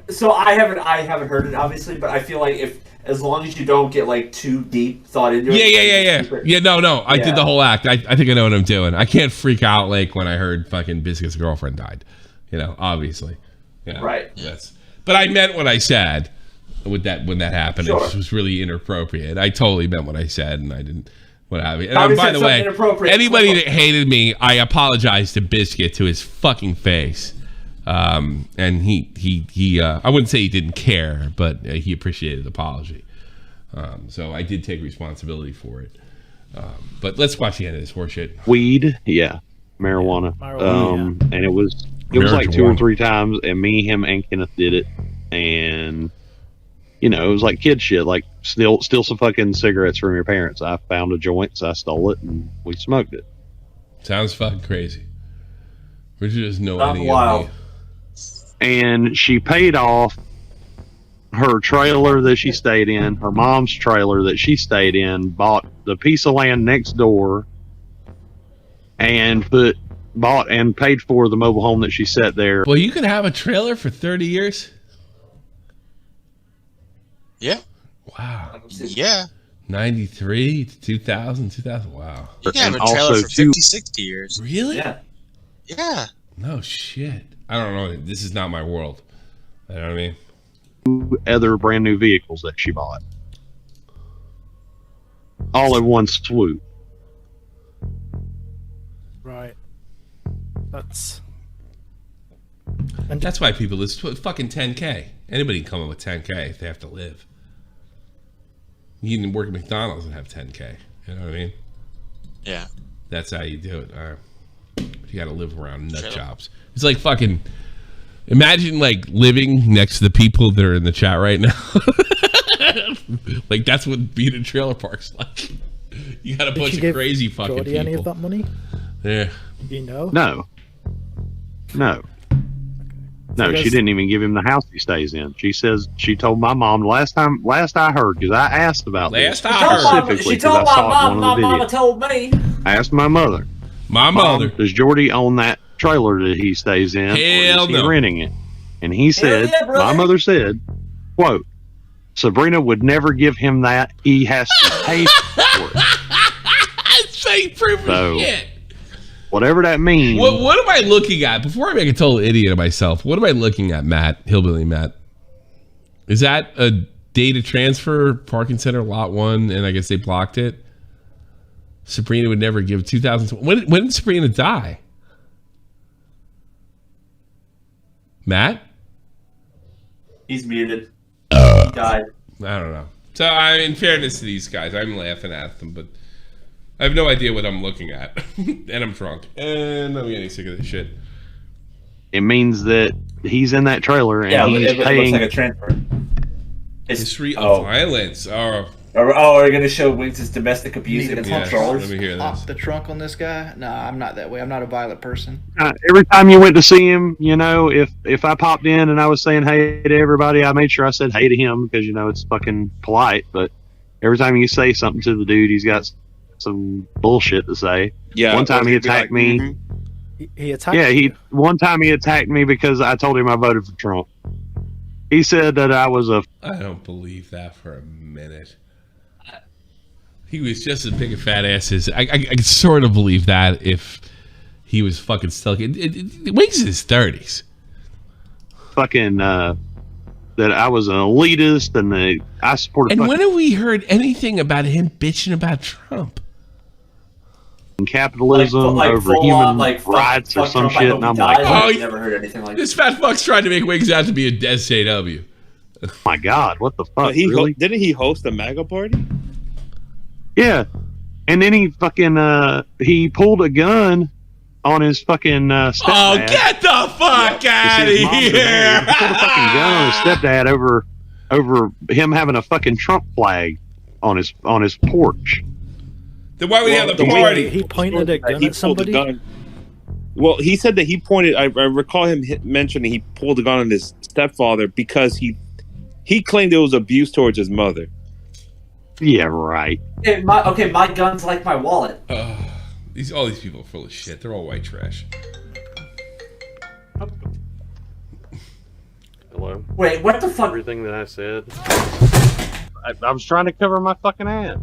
So I haven't heard it obviously, but I feel like as long as you don't get like too deep thought into it. Yeah, no. I did the whole act. I think I know what I'm doing. I can't freak out like when I heard fucking Biscuit's girlfriend died. You know, obviously. Yeah. Right. Yes. But I meant what I said with that when that happened. Sure. It was really inappropriate. I totally meant what I said and I didn't what have you. And by the way, anybody that hated me, I apologize to Biscuit to his fucking face. And he I wouldn't say he didn't care, but he appreciated the apology. So I did take responsibility for it. But let's watch the end of this horseshit. Weed, yeah, marijuana. And it was like 2 or 3 times, and me, him, and Kenneth did it, and you know, it was like kid shit, like steal some fucking cigarettes from your parents. I found a joint, so I stole it, and we smoked it. Sounds fucking crazy. Richard doesn't know anything of me. And she paid off her trailer that she stayed in, her mom's trailer that she stayed in, bought the piece of land next door, and bought and paid for the mobile home that she set there. Well, you could have a trailer for 30 years? Yeah. Wow. Yeah. 93 to 2000, wow. You can have a trailer for 50, 60 years. Really? Yeah. Yeah. No shit. I don't know. This is not my world. You know what I mean? 2 other brand new vehicles that she bought. All in one swoop. Right. That's why people, it's fucking 10K. Anybody can come up with 10K if they have to live. You can work at McDonald's and have 10K. You know what I mean? Yeah. That's how you do it. You got to live around nut jobs. It's like fucking. Imagine like living next to the people that are in the chat right now. Like that's what being in trailer parks like. You got a bunch of crazy fucking Jordy people. Any of that money? Yeah. You know? No. No, she didn't even give him the house he stays in. She says she told my mom last I heard, because I asked about this specifically. She told my mom. My mama told me. I asked my mother. My mother. Does Jordy own that trailer that he stays in? Hell or is he no. renting it? And he said, yeah, my mother said, quote, Sabrina would never give him that. He has to pay for it. Say proof of shit. Whatever that means. What am I looking at? Before I make a total idiot of myself, what am I looking at, Matt? Hillbilly Matt. Is that a data transfer, parking center, lot 1, and I guess they blocked it? Sabrina would never give 2000. When did Sabrina die? Matt? He's muted. He died. I don't know. So, in fairness to these guys, I'm laughing at them, but I have no idea what I'm looking at. And I'm drunk. And I'm getting sick of this shit. It means that he's in that trailer and he's paying. It looks like a transfer. History of violence. Are you going to show Wings' domestic abuse against controllers? Let me hear Pop this. the trunk on this guy? Nah, I'm not that way. I'm not a violent person. Every time you went to see him, you know, if I popped in and I was saying hey to everybody, I made sure I said hey to him because, you know, it's fucking polite. But every time you say something to the dude, he's got some bullshit to say. Yeah. One time he attacked me. He attacked Yeah, one time he attacked me because I told him I voted for Trump. He said that I was a... I don't believe that for a minute. He was just as big a fat ass as... I sort of believe that if he was fucking still... Wings in his 30s. Fucking... that I was an elitist and I supported... And when have we heard anything about him bitching about Trump? Capitalism over human rights or some shit, and I'm like, I never heard anything like this fat fuck's trying to make Wings out to be a SJW. Oh my God, what the fuck? Really? Didn't he host a MAGA party? Yeah, and then he fucking he pulled a gun on his fucking stepdad. Oh, get the fuck out of here! He pulled a fucking gun on his stepdad over him having a fucking Trump flag on his porch. Then why would he have the party? He pointed a gun at somebody. Well, he said that he pointed. I recall him mentioning he pulled a gun on his stepfather because he claimed it was abuse towards his mother. Yeah, right. My gun's like my wallet. All these people are full of shit. They're all white trash. Hello. Wait, what the fuck? Everything that I said. I was trying to cover my fucking ass.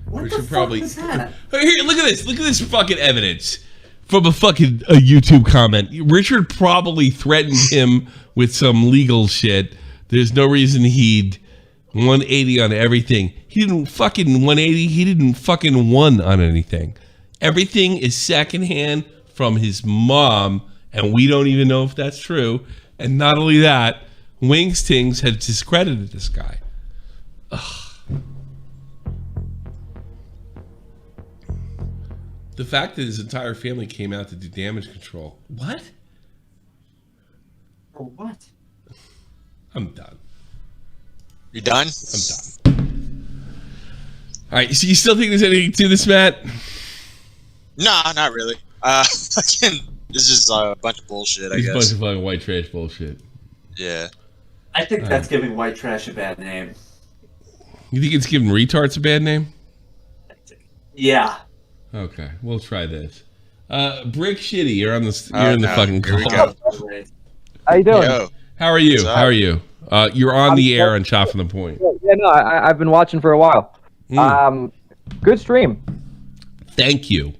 We should probably. Here, look at this. Look at this fucking evidence from a fucking YouTube comment. Richard probably threatened him with some legal shit. There's no reason he'd 180 on everything. He didn't fucking 180. He didn't fucking 1 on anything. Everything is secondhand from his mom, and we don't even know if that's true. And not only that, Wings Tings has discredited this guy. Ugh. The fact that his entire family came out to do damage control. What? For what? I'm done. You done? I'm done. All right, so you still think there's anything to this, Matt? Nah, not really. Again, this is a bunch of bullshit, I guess. It's a bunch of fucking white trash bullshit. Yeah. I think that's giving white trash a bad name. You think it's giving retards a bad name? Yeah. Okay, we'll try this. Brick Shitty, you're on the you're in the fucking call. How you doing? Yo. How are you? How are you? You're on the air on Shot from the Point. Yeah, no, I've been watching for a while. Good stream. Thank you.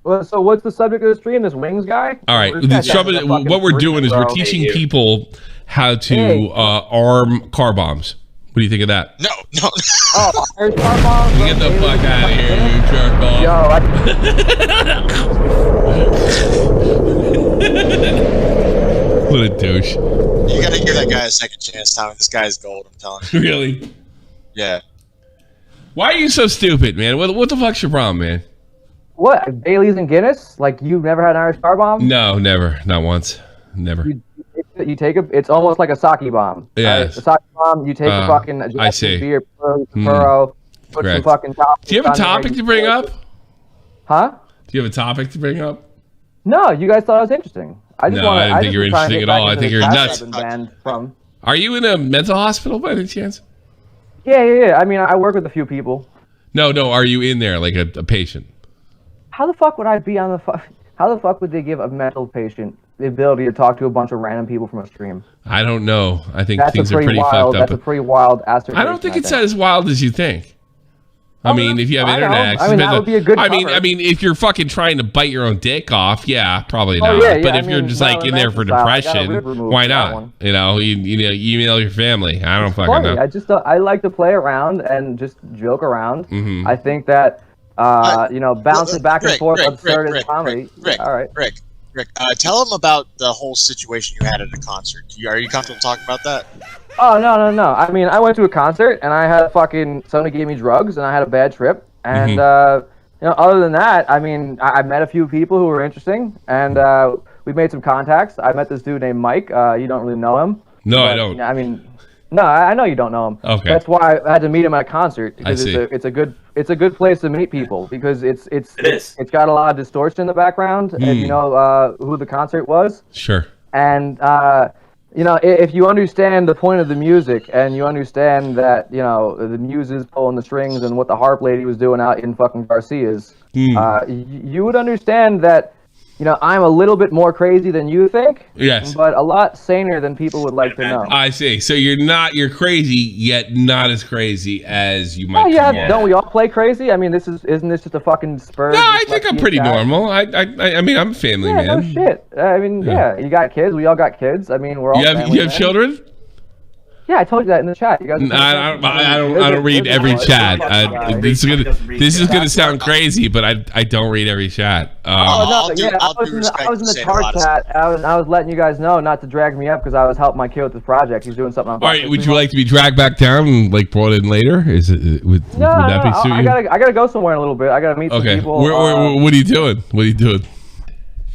Well, so what's the subject of the stream? This Wings guy? All right. What we're doing is we're teaching people how to arm car bombs. What do you think of that? No. Oh, Irish car bombs? Get the fuck out of here, you jerk off. What a douche. You gotta give that guy a second chance, Tommy. This guy's gold, I'm telling you. Really? Yeah. Why are you so stupid, man? What the fuck's your problem, man? What? Bailey's and Guinness? Like, you've never had an Irish car bomb? No, never. Not once. Never. You take it's almost like a sake bomb. Yeah. A sake bomb, you take a fucking I see. beer, put some fucking toppings. Do you have a topic to bring up? Huh? Do you have a topic to bring up? No, you guys thought it was interesting. I didn't think you were interesting at all. I think you're nuts. From. Are you in a mental hospital by any chance? Yeah. I mean, I work with a few people. No. Are you in there like a patient? How the fuck would I be on the How the fuck would they give a mental patient the ability to talk to a bunch of random people from a stream? I don't know. I think that's things are pretty fucked up. That's a pretty wild assertion. I don't think it's as wild as you think. I mean, if you have internet access, I mean, that would be a good I mean, if you're fucking trying to bite your own dick off, yeah, probably Oh, not. yeah, but I if you're mean, just no, like in there for that's I depression, gotta remove why that not? one. You know, email your family. I don't fucking Funny. know. I like to play around and just joke around. Mhm. I think that bouncing back and forth absurd is comedy. Rick, all right. Rick, Rick, tell him about the whole situation you had at a concert. Are you comfortable talking about that? Oh, no. I mean, I went to a concert and I had somebody gave me drugs and I had a bad trip. And, other than that, I mean, I met a few people who were interesting and we made some contacts. I met this dude named Mike. You don't really know him. No, I don't. I mean, no, I know you don't know him. Okay. That's why I had to meet him at a concert because I see. it's a good place to meet people because it's got a lot of distortion in the background if you know who the concert was. Sure. And if you understand the point of the music and you understand that the muses pulling the strings and what the harp lady was doing out in fucking Garcia's, you would understand that. I'm a little bit more crazy than you think. Yes. But a lot saner than people would like to know. I see. So you're crazy, yet not as crazy as you might. Oh yeah, don't we all play crazy? I mean, isn't this just a fucking spur? No, I think I'm pretty normal. I mean, I'm a family man. No shit. I mean, yeah, you got kids. We all got kids. I mean, we're all. You have children? Yeah, I told you that in the chat. You guys. I don't read every chat. This is gonna sound crazy, but I don't read every chat. I was in the car chat. I was letting you guys know not to drag me up because I was helping my kid with this project. He's doing something. All right, would you like to be dragged back down and brought in later? Would that be suit you? I gotta go somewhere in a little bit. I gotta meet some people. What are you doing?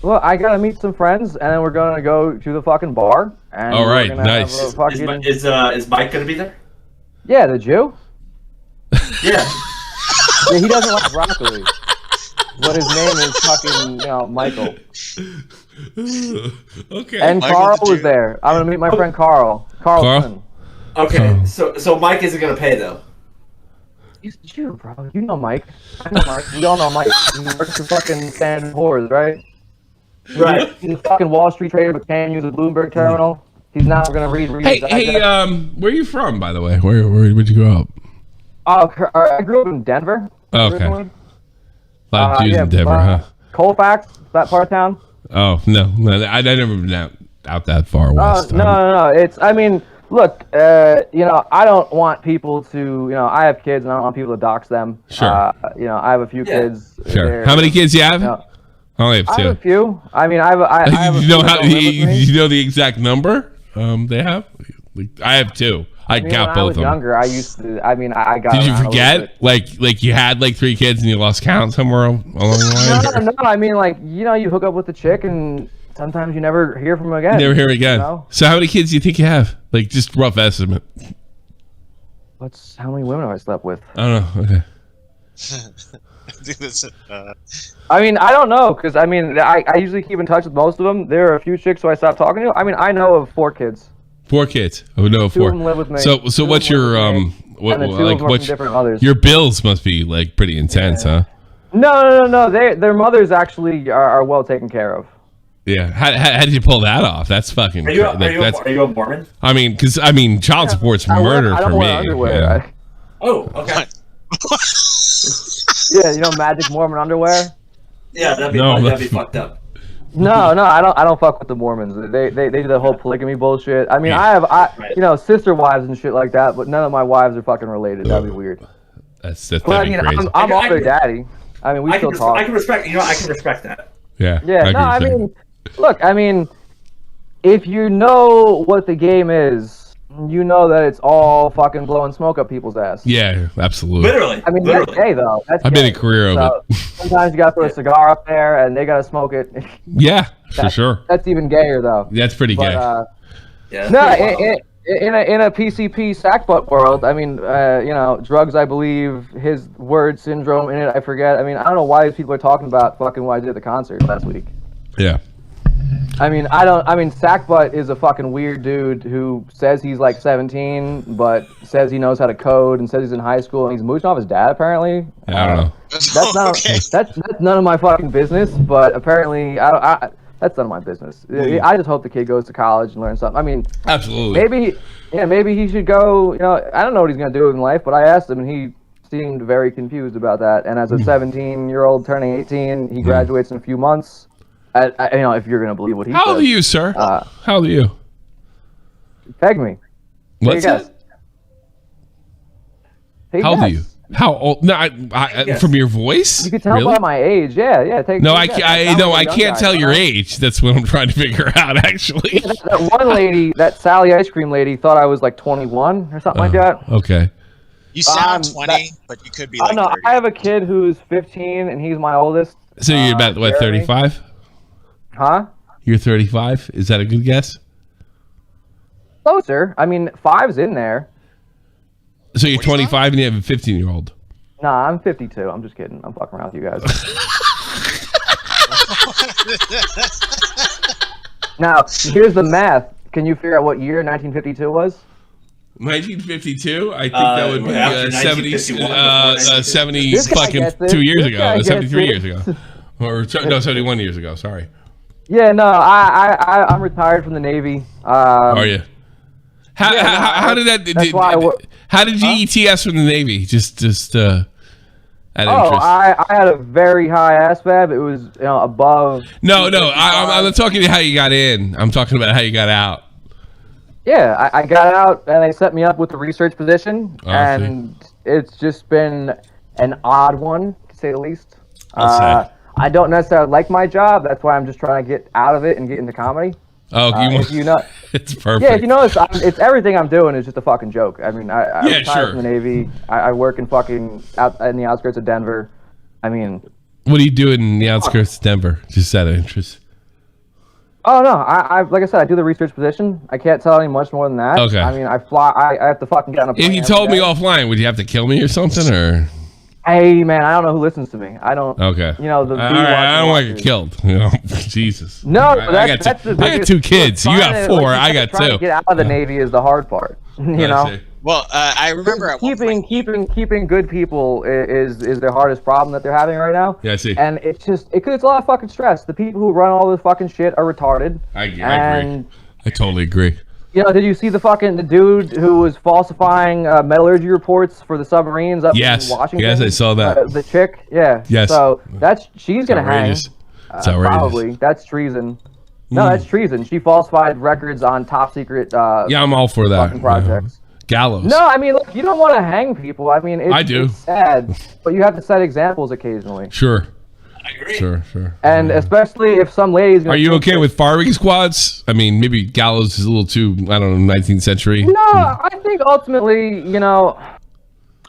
Well, I gotta meet some friends, and then we're gonna go to the fucking bar. And all right, nice. Is Mike gonna be there? Yeah, the Jew. Yeah. Yeah, he doesn't like broccoli, but his name is fucking Michael. Okay. And Michael Carl was there. I'm gonna meet my friend Carl. Carlson. Okay, so Mike isn't gonna pay though. He's a Jew, bro. You know Mike. I know Mike. We all know Mike. He works for fucking Standard & Poor's, right? Right. He's a fucking Wall Street trader, but can't use a Bloomberg terminal. He's not gonna read. Hey, where are you from, by the way? Where'd you grow up? I grew up in Denver. Okay. A lot of Jews in Denver, huh? Colfax, that part of town. Oh no, I never been out that far west. No. I mean, look, I don't want people to, I have kids and I don't want people to dox them. Sure. I have a few kids. Sure. How many kids do you have? I only have two. I have a few. I mean, I have a you know you know the exact number they have? I have two. I count both of them. When I was younger, I used to. I mean, I got. Did you forget? Like you had 3 kids and you lost count somewhere along the line? No. I mean, you hook up with the chick and sometimes you never hear from them again. You never hear again. So how many kids do you think you have? Just rough estimate. How many women have I slept with? I don't know. Okay. I mean, I don't know because I usually keep in touch with most of them. There are a few chicks who I stopped talking to. I mean, I know of 4 kids. 4 kids. Oh no, 4. 2 of them live with me. So what's your your bills must be pretty intense, huh? No. Their mothers actually are well taken care of. Yeah. How did you pull that off? That's fucking. Are you a Mormon? I mean, child support's murder for me. Underwear. Oh, okay. Yeah, magic Mormon underwear. Yeah, that'd be fucked up. No, I don't fuck with the Mormons. They do the whole polygamy bullshit. I mean, I have sister wives and shit like that, but none of my wives are fucking related. That'd be weird. That's crazy. I'm all their daddy. I mean, we still talk. I can respect. I can respect that. Yeah. Yeah. I mean, look. I mean, if you know what the game is, you know that it's all fucking blowing smoke up people's ass. Yeah, absolutely. Literally. I mean, that's gay though. I've been a career of it. Sometimes you gotta put a cigar up there, and they gotta smoke it. Yeah, for sure. That's even gayer though. That's pretty gay. Yeah. No, in a PCP sackbutt world, I mean, drugs. I believe his word syndrome in it. I forget. I mean, I don't know why these people are talking about fucking what I did at the concert last week. Yeah. I mean, Sackbutt is a fucking weird dude who says he's 17, but says he knows how to code and says he's in high school and he's mooching off his dad, apparently. Yeah, I don't know. That's none of my fucking business, but apparently, that's none of my business. I just hope the kid goes to college and learns something. I mean, absolutely. Maybe he should go, I don't know what he's going to do in life, but I asked him and he seemed very confused about that. And as a 17-year-old turning 18, he graduates in a few months. If you're gonna believe what he says. How old are you, sir? How old are you? Peg me. What's that? How old are you? How old? No, from your voice. You can tell by my age. Yeah. I can't tell your age. That's what I'm trying to figure out. Actually, yeah, that one lady, that Sally ice cream lady, thought I was like 21 or something like that. Okay. You sound 20, but you could be like 30. I have a kid who's 15, and he's my oldest. So you're about what, 35? Huh? You're 35. Is that a good guess? Closer. I mean, 5's in there. So you're 25 and you have a 15-year-old. Nah, I'm 52. I'm just kidding. I'm fucking around with you guys. Now, here's the math. Can you figure out what year 1952 was? 1952? I think that would be 70 fucking 2 years ago. 73 years ago. Or no, 71 years ago. Sorry. Yeah, no, I'm retired from the Navy. Are you? How did that? How did you ETS from the Navy? Just out of interest. I had a very high ASVAB. It was above. No, I'm not talking about how you got in. I'm talking about how you got out. Yeah, I got out and they set me up with a research position, and it's just been an odd one to say the least. I don't necessarily like my job. That's why I'm just trying to get out of it and get into comedy. Oh, it's perfect. Yeah, if you notice, it's everything I'm doing is just a fucking joke. I mean, I retired from the Navy. I work in fucking in the outskirts of Denver. I mean, what are you doing in the outskirts of Denver? Just out of interest. Oh no, I like I said, I do the research position. I can't tell any much more than that. Okay. I mean, I fly. I have to fucking get on a plane. If you told me offline, would you have to kill me or something, or? Hey man, I don't know who listens to me. I don't. Okay. You know I don't want to get killed. You know, Jesus. No, I got 2 kids. You got 4. I got 2. Trying to get out of the Navy is the hard part. You know. Well, I remember at keeping good people is the hardest problem that they're having right now. Yeah, I see. And it's a lot of fucking stress. The people who run all this fucking shit are retarded. I agree. I totally agree. You know, did you see the dude who was falsifying metallurgy reports for the submarines up in Washington? Yes, I saw that. The chick, yeah. Yes. So she's gonna hang. It's outrageous. Probably. That's treason. No, that's treason. She falsified records on top secret. Yeah, I'm all for that. Projects. Gallows. No, I mean, look, you don't want to hang people. I mean, it's sad, but you have to set examples occasionally. Sure. I agree. Sure. And especially if some ladies. Are you okay with firing squads? I mean, maybe gallows is a little too, I don't know, 19th century. No, I think ultimately,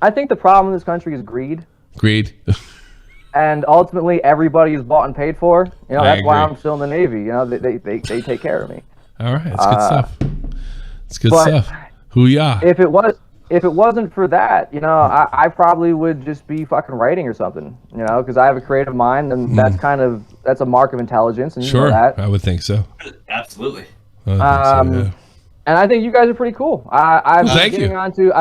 I think the problem in this country is greed. Greed. And ultimately, everybody is bought and paid for. That's why I'm still in the Navy. They take care of me. All right, that's good stuff. It's good stuff. Hoo-yah. If it wasn't for that, I probably would just be fucking writing or something, because I have a creative mind, and that's a mark of intelligence, and you know that. I would think so. Absolutely. And I think you guys are pretty cool. I've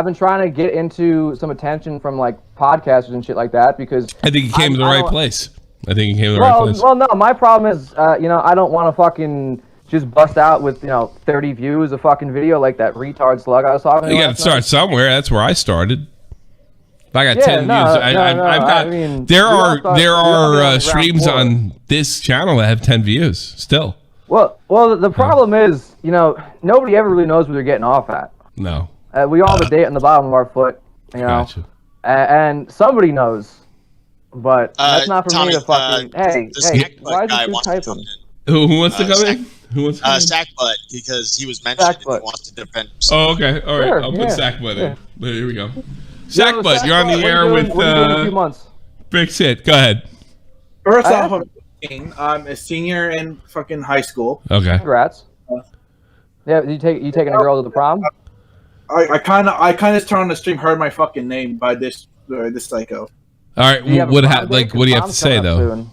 been trying to get into some attention from like podcasters and shit like that because I think you came to the right place. Well, no, my problem is, I don't want to fucking just bust out with 30 views a fucking video like that retard slug I was talking about. You got to start somewhere. That's where I started. If I got 10 views, there are streams on this channel that have 10 views still. Well, the problem is, nobody ever really knows what they're getting off at. No. We all have a date on the bottom of our foot, Gotcha. And somebody knows, but that's not for me to fucking. Hey, why is this dude typing? Who wants to come in? Who wants to come in? Sackbutt, because he was mentioned and he wants to defend himself. Oh, okay. All right. I'll put Sackbutt in. Here we go. Sackbutt, you're on the air with Big Sit. Go ahead. First off, I'm a senior in fucking high school. Okay. Congrats. Yeah, you taking a girl to the prom? I kind of turned on the stream, heard my fucking name by this psycho. All right. What do you have to say though?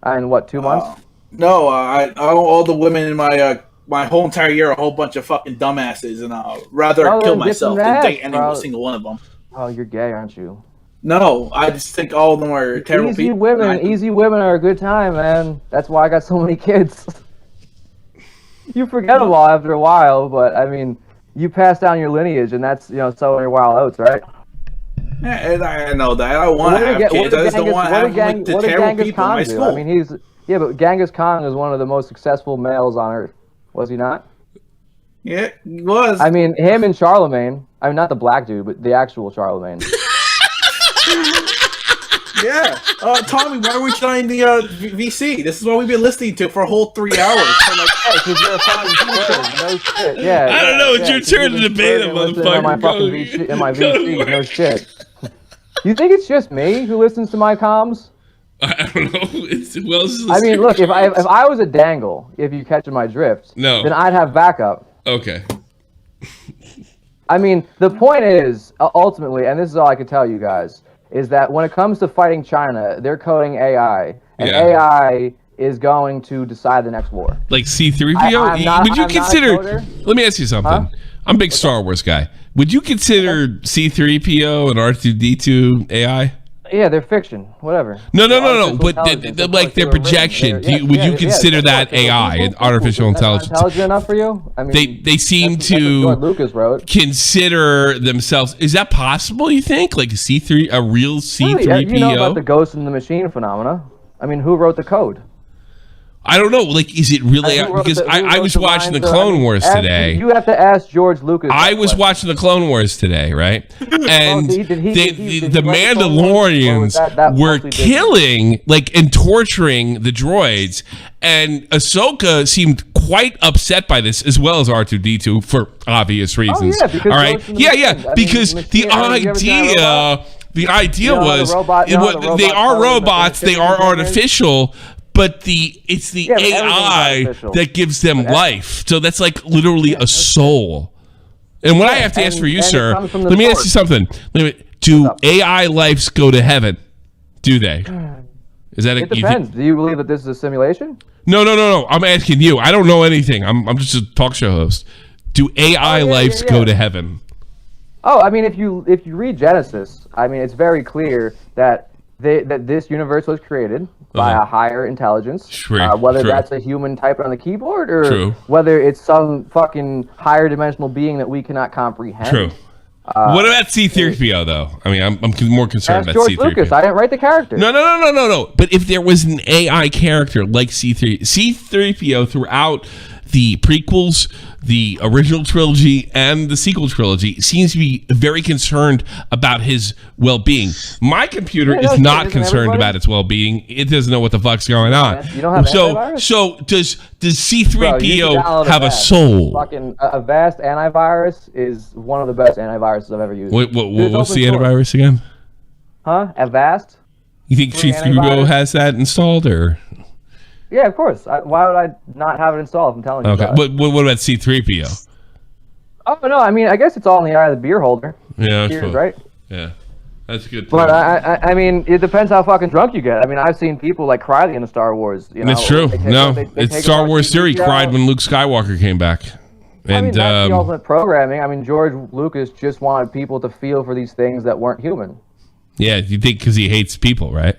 In what, 2 months? No, all the women in my whole entire year are a whole bunch of fucking dumbasses, and I'd rather kill myself than date any single one of them. Oh, you're gay, aren't you? No, I just think all of them are terrible people. Easy women are a good time, man. That's why I got so many kids. You forget them all after a while, but I mean, you pass down your lineage, and that's sowing your wild oats, right? Yeah, I know that. I want to have kids. I just don't want to have like the terrible people in my school. I mean, but Genghis Khan is one of the most successful males on Earth. Was he not? Yeah, he was. I mean, him and Charlemagne. I mean, not the black dude, but the actual Charlemagne. Yeah. Tommy, why are we trying the VC? This is what we've been listening to for a whole 3 hours. So like, because you're a fucking nerd. No shit. Yeah. I don't know. It's your turn to debate it, motherfucker. In my VC. No shit. You think it's just me who listens to my comms? I don't know. Who else is I mean, look, if I was a dangle, if you catch my drift, then I'd have backup. Okay. I mean, the point is, ultimately, and this is all I can tell you guys, is that when it comes to fighting China, they're coding AI, and AI is going to decide the next war. Like C-3PO? Would you consider... Let me ask you something. Huh? I'm a big Star Wars guy. Would you consider C-3PO and R2-D2 AI? Yeah, they're fiction. Whatever. No. But like their projection. Would you consider that AI, artificial intelligence? Intelligent enough for you? I mean, they seem to consider themselves. Is that possible? You think like a real C-3PO? You know about the Ghost in the Machine phenomena. I mean, who wrote the code? I don't know. Like, is it really? Because I was watching the Clone Wars today. You have to ask George Lucas. I was watching the Clone Wars today, right? And the Mandalorians were killing, like, and torturing the droids. And Ahsoka seemed quite upset by this, as well as R2-D2, for obvious reasons. Oh, yeah, because all right, yeah. Because the idea was they are robots, they are artificial. But it's the AI that gives them life. So that's like literally a soul. And what I have to ask for you, sir, let me ask you something. Do AI lives go to heaven? Do they? Is that it depends. Do you believe that this is a simulation? No. I'm asking you. I don't know anything. I'm just a talk show host. Do AI lives go to heaven? Oh, I mean, if you read Genesis, I mean, it's very clear that this universe was created by a higher intelligence, whether that's a human typing on the keyboard or whether it's some fucking higher dimensional being that we cannot comprehend. True. What about C-3PO though? I mean, I'm more concerned about George C-3PO. Lucas. I didn't write the character. No. But if there was an AI character like C-3PO throughout the prequels, the original trilogy, and the sequel trilogy, seems to be very concerned about his well-being. My computer is not concerned about its well-being. It doesn't know what the fuck's going on. You don't have antivirus? So does C-3PO have a soul? Fucking Avast antivirus is one of the best antiviruses I've ever used. What's the antivirus again? Huh? Avast? You think C-3PO has that installed, or? Yeah, of course. Why would I not have it installed? I'm telling you. Okay. What about C-3PO? Oh no, I mean, I guess it's all in the eye of the beer holder. Yeah, Cheers, right? Yeah, that's a good. But I mean, it depends how fucking drunk you get. I mean, I've seen people like cry at the end of Star Wars. You know, that's true. It's Star Wars theory. Cried when Luke Skywalker came back. And I mean, that's the ultimate programming. I mean, George Lucas just wanted people to feel for these things that weren't human. Yeah, you think because he hates people, right?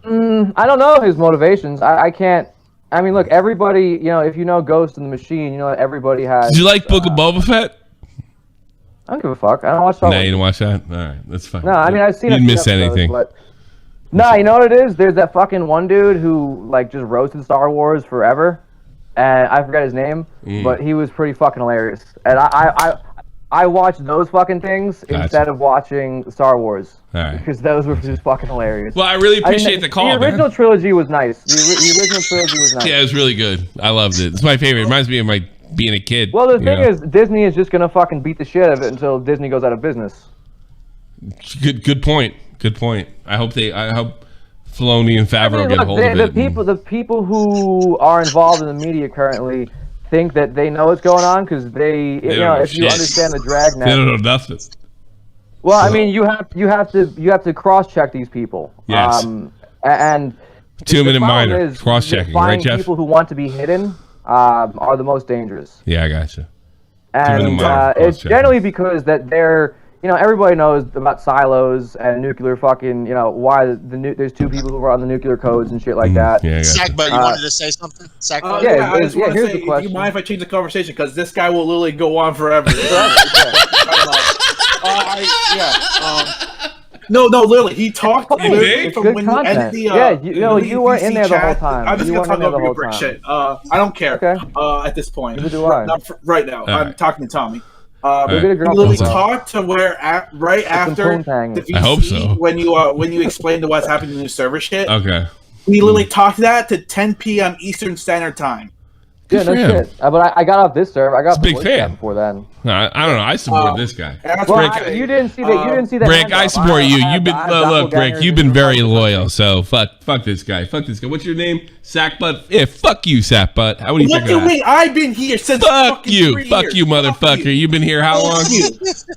I don't know his motivations. I can't. I mean, look, everybody, you know, if you know Ghost in the Machine, you know that everybody has. Did you like Book of Boba Fett? I don't give a fuck. I don't watch Star Wars. No, you didn't watch that? All right, that's fine. No, I mean, I've seen it. You didn't miss anything. But... No, you know what it is? There's that fucking one dude who, like, just roasted Star Wars forever. And I forgot his name, but he was pretty fucking hilarious. And I watched those fucking things instead of watching Star Wars. Because those were just fucking hilarious. Well, I really appreciate the call, The original trilogy was nice. The original trilogy was nice. Yeah, it was really good. I loved it. It's my favorite. It reminds me of my being a kid. Well, the thing is, Disney is just going to fucking beat the shit out of it until Disney goes out of business. Good point. Good point. I hope Filoni and Favreau get a hold of it. The people who are involved in the media currently think that they know what's going on because if you understand the dragnet, they don't know nothing. Well, I mean, you have to cross-check these people. Yes. And 2-minute minor cross-checking, right, Jeff? People who want to be hidden are the most dangerous. Yeah, I gotcha. And it's generally because that they're, you know, everybody knows about silos and nuclear fucking, you know, why there's two people who are on the nuclear codes and shit like that. Yeah, Sackbud, you wanted to say something? Sackbud? I just want to say, do you mind if I change the conversation? Because this guy will literally go on forever. No, literally, he talked literally from when you ended the. You weren't in there the whole time. I'm just gonna talk about brick shit. I don't care. Okay. At this point, Neither do I. Not right now. I'm talking to Tommy. We literally talked to where right after the VC, I hope so. When you explained to what's happening in the server shit. Okay. We literally talked that to 10 p.m. Eastern Standard Time. Yeah, no shit. But I got off this server. I got big fan before then. No, I don't know. I support this guy. Well, you didn't see that. You didn't see that. Brick, I support you. You've been look, Brick. You've been very loyal. So fuck this guy. Fuck this guy. What's your name? Sackbutt. Yeah, fuck you, Sackbutt. How would you think of that? Look at me. I've been here since. Fuck you, motherfucker. You've been here how long?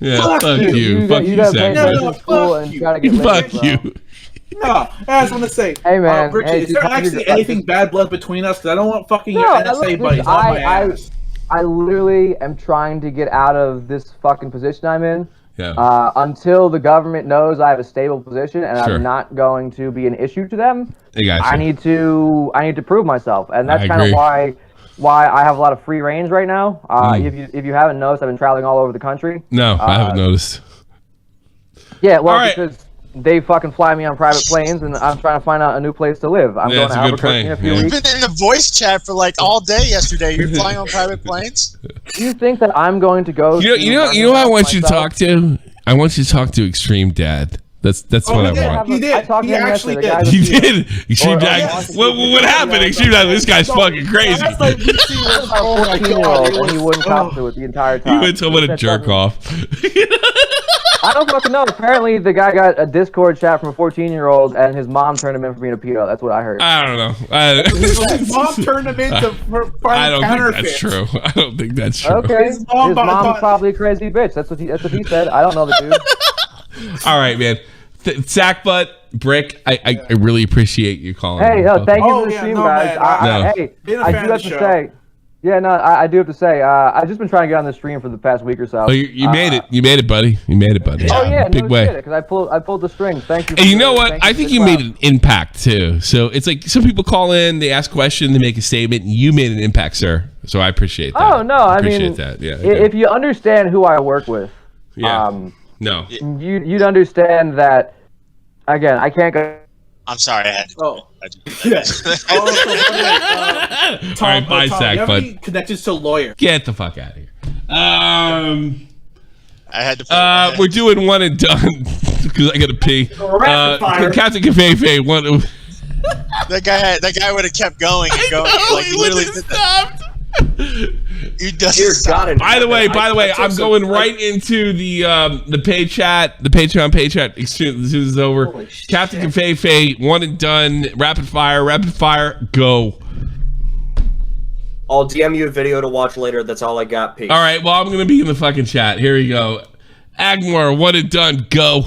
Yeah, fuck you, Sackbutt. Fuck you. No, I just want to say, hey man, Richard, is there actually anything bad blood between us? Because I don't want fucking your NSA buddies on my ass. I literally am trying to get out of this fucking position I'm in. Yeah. Until the government knows I have a stable position and I'm not going to be an issue to them. I need to prove myself, and that's kind of why I have a lot of free range right now. If you haven't noticed, I've been traveling all over the country. No, I haven't noticed. Yeah, well, because they fucking fly me on private planes, and I'm trying to find out a new place to live. I'm going to Albuquerque in a few weeks. You've been in the voice chat for like all day yesterday. You're flying on private planes? Do you think that I'm going to go? You know who I want you to talk to? I want you to talk to Extreme Dad. That's what I want. He did. He actually did. He did. Extreme Dad. What happened? Extreme Dad. This guy's fucking crazy. And he wouldn't talk to it the entire time. He went to him a jerk off. I don't fucking know. Apparently, the guy got a Discord chat from a 14-year-old, and his mom turned him in for being a pedo. That's what I heard. I don't know. His mom turned him into I don't think that's true. I don't think that's true. Okay. His mom's probably a crazy bitch. That's what he said. I don't know the dude. All right, man. Sackbutt, Brick, I really appreciate you calling. Hey, thank you for the stream, guys. Hey, I do have to say. Yeah, no, I do have to say, I've just been trying to get on the stream for the past week or so. Oh, you made it. You made it, buddy. You made it, buddy. Oh yeah, big way. Because I pulled the strings. Thank you. And you know what? I think you made an impact too. So it's like some people call in, they ask questions, they make a statement. And you made an impact, sir. So I appreciate that. Oh no, I mean, appreciate that. Yeah. If you understand who I work with, no, you'd understand that. Again, I can't go. I'm sorry, I had to. Oh. Yes. All right, bye, Sack, you have bud. any connections to lawyer? Get the fuck out of here. I had to. We're doing one and done because I gotta pee. Captain Cafefe, one. That guy would have kept going and going. Like he literally stopped. He doesn't. By the way, I'm going right into the pay chat, the Patreon pay chat. As soon as it's over, Captain Cafefe, one and done. Rapid fire, go. I'll DM you a video to watch later. That's all I got. Peace. All right, well, I'm gonna be in the fucking chat. Here we go. Agmar, one and done. Go.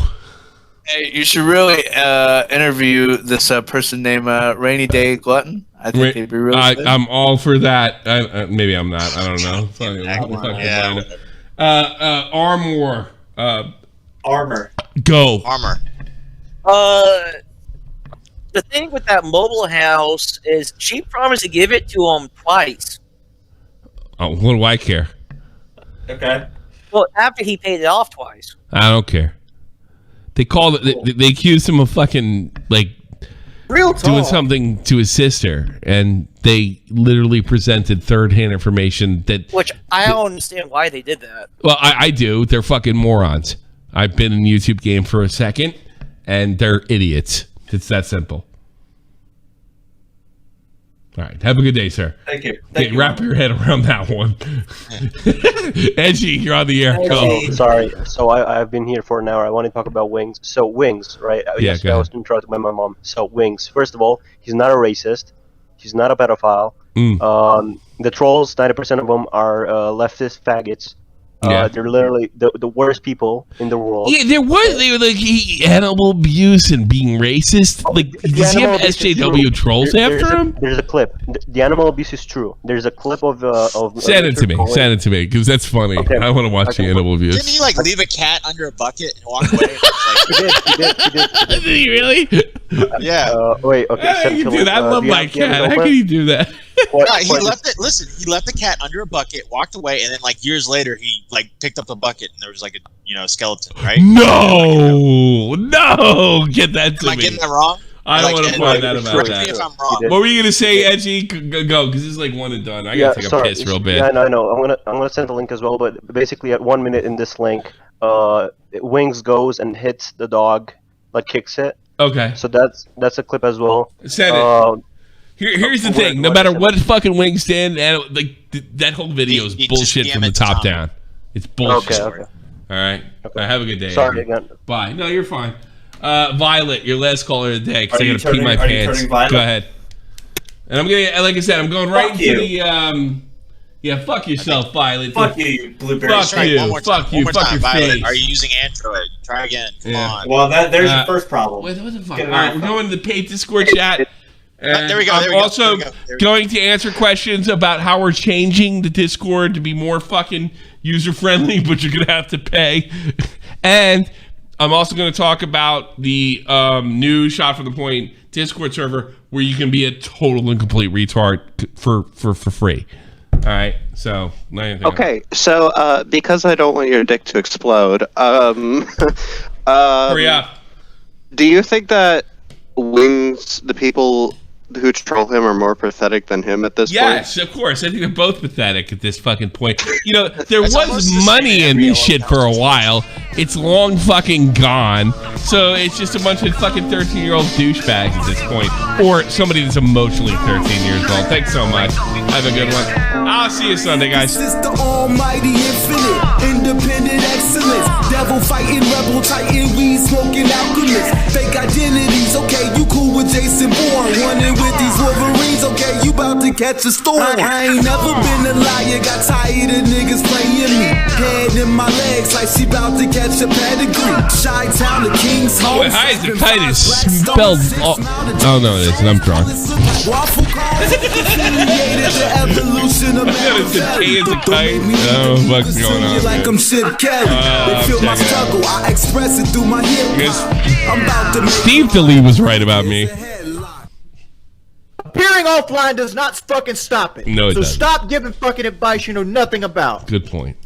Hey, you should really interview this person named Rainy Day Glutton. I think they'd be really good. I'm all for that. Maybe I'm not. I don't know. Armor. Go. Armor. The thing with that mobile house is she promised to give it to him twice. Oh, what do I care? Okay. Well, after he paid it off twice. I don't care. They called it. They accused him of fucking doing something to his sister, and they literally presented third-hand information which I don't understand why they did that. Well, I do. They're fucking morons. I've been in the YouTube game for a second, and they're idiots. It's that simple. All right. Have a good day, sir. Thank you. Wrap your head around that one. Edgy, you're on the air. Go. Sorry. So I've been here for an hour. I want to talk about Wings. So Wings, right? Yeah, I was interrupted by my mom. So Wings, first of all, he's not a racist. He's not a pedophile. The trolls, 90% of them are leftist faggots. They're literally the worst people in the world. Yeah, they were like animal abuse and being racist. Like, does he have SJW trolls after him? There's a clip. The animal abuse is true. There's a clip of Send it to me. Send it to me because that's funny. Okay. I want to watch the animal abuse. Didn't he leave a cat under a bucket and walk away? He did. Did he really? Yeah. Wait. Okay. How can you do that? I love my cat. How can you do that? He left it. Listen, he left the cat under a bucket, walked away, and then years later, he picked up the bucket and there was a skeleton, right? No, get that to me. Am I getting that wrong? I don't want to find out about that. If I'm wrong. What were you gonna say, Edgy? Go, because this is like one and done. I gotta take a piss real bad. Yeah, no, I know. I'm gonna send the link as well. But basically, at 1 minute in this link, Wings goes and hits the dog, like kicks it. Okay. So that's a clip as well. Send it. Here's the thing. No matter what fucking Wings did, like that whole video is bullshit from the top down. It's bullshit. Okay. All right. Have a good day. Sorry again. Bye. No, you're fine. Violet, your last caller of the day, because I gotta pee my Are you pants. turning Violet? Go ahead. And I'm gonna, like I said, I'm going right Fuck into you. the. Fuck yourself, Violet. Fuck you, Blueberry. Fuck you. Fuck you. Fuck your Violet. face. Are you using Android? Try again. Come on. Well, there's your first problem. What the fuck? All right, we're going to the paid Discord chat. There we go. I'm also going to answer questions about how we're changing the Discord to be more fucking user-friendly, but you're going to have to pay. And I'm also going to talk about the new Shot from the Point Discord server where you can be a total and complete retard for free. All right, so okay, so because I don't want your dick to explode, hurry up. Do you think that Wings, the people who troll him, are more pathetic than him at this point? Yes, of course. I think they're both pathetic at this fucking point. You know, there was money in this shit for a while. It's long fucking gone. So it's just a bunch of fucking 13-year-old douchebags at this point. Or somebody that's emotionally 13 years old. Thanks so much. Have a good one. I'll see you Sunday, guys. This is the almighty infinite, independent excellence. Devil fighting, rebel titan, weed smoking alchemist. Fake identities, okay, you cool with Jason Bourne. Running with these Wolverines, okay, you about to catch a storm. I ain't never been a liar, got tired of niggas playing me. Head in my legs like she about to catch a pedigree. Chi-Town, the King's home. Wait, hi, is it Titus spelled? Oh no, it isn't. I'm drunk. Waffle cars affiliated the evolution of Oh, what's going on? Like I'm Chip Kelly. They feel my struggle. I express it through my hip. I'm about to make Steve DeLee was right about me. Appearing offline does not fucking stop it. No, it so doesn't. stop giving fucking advice you know nothing about. Good point.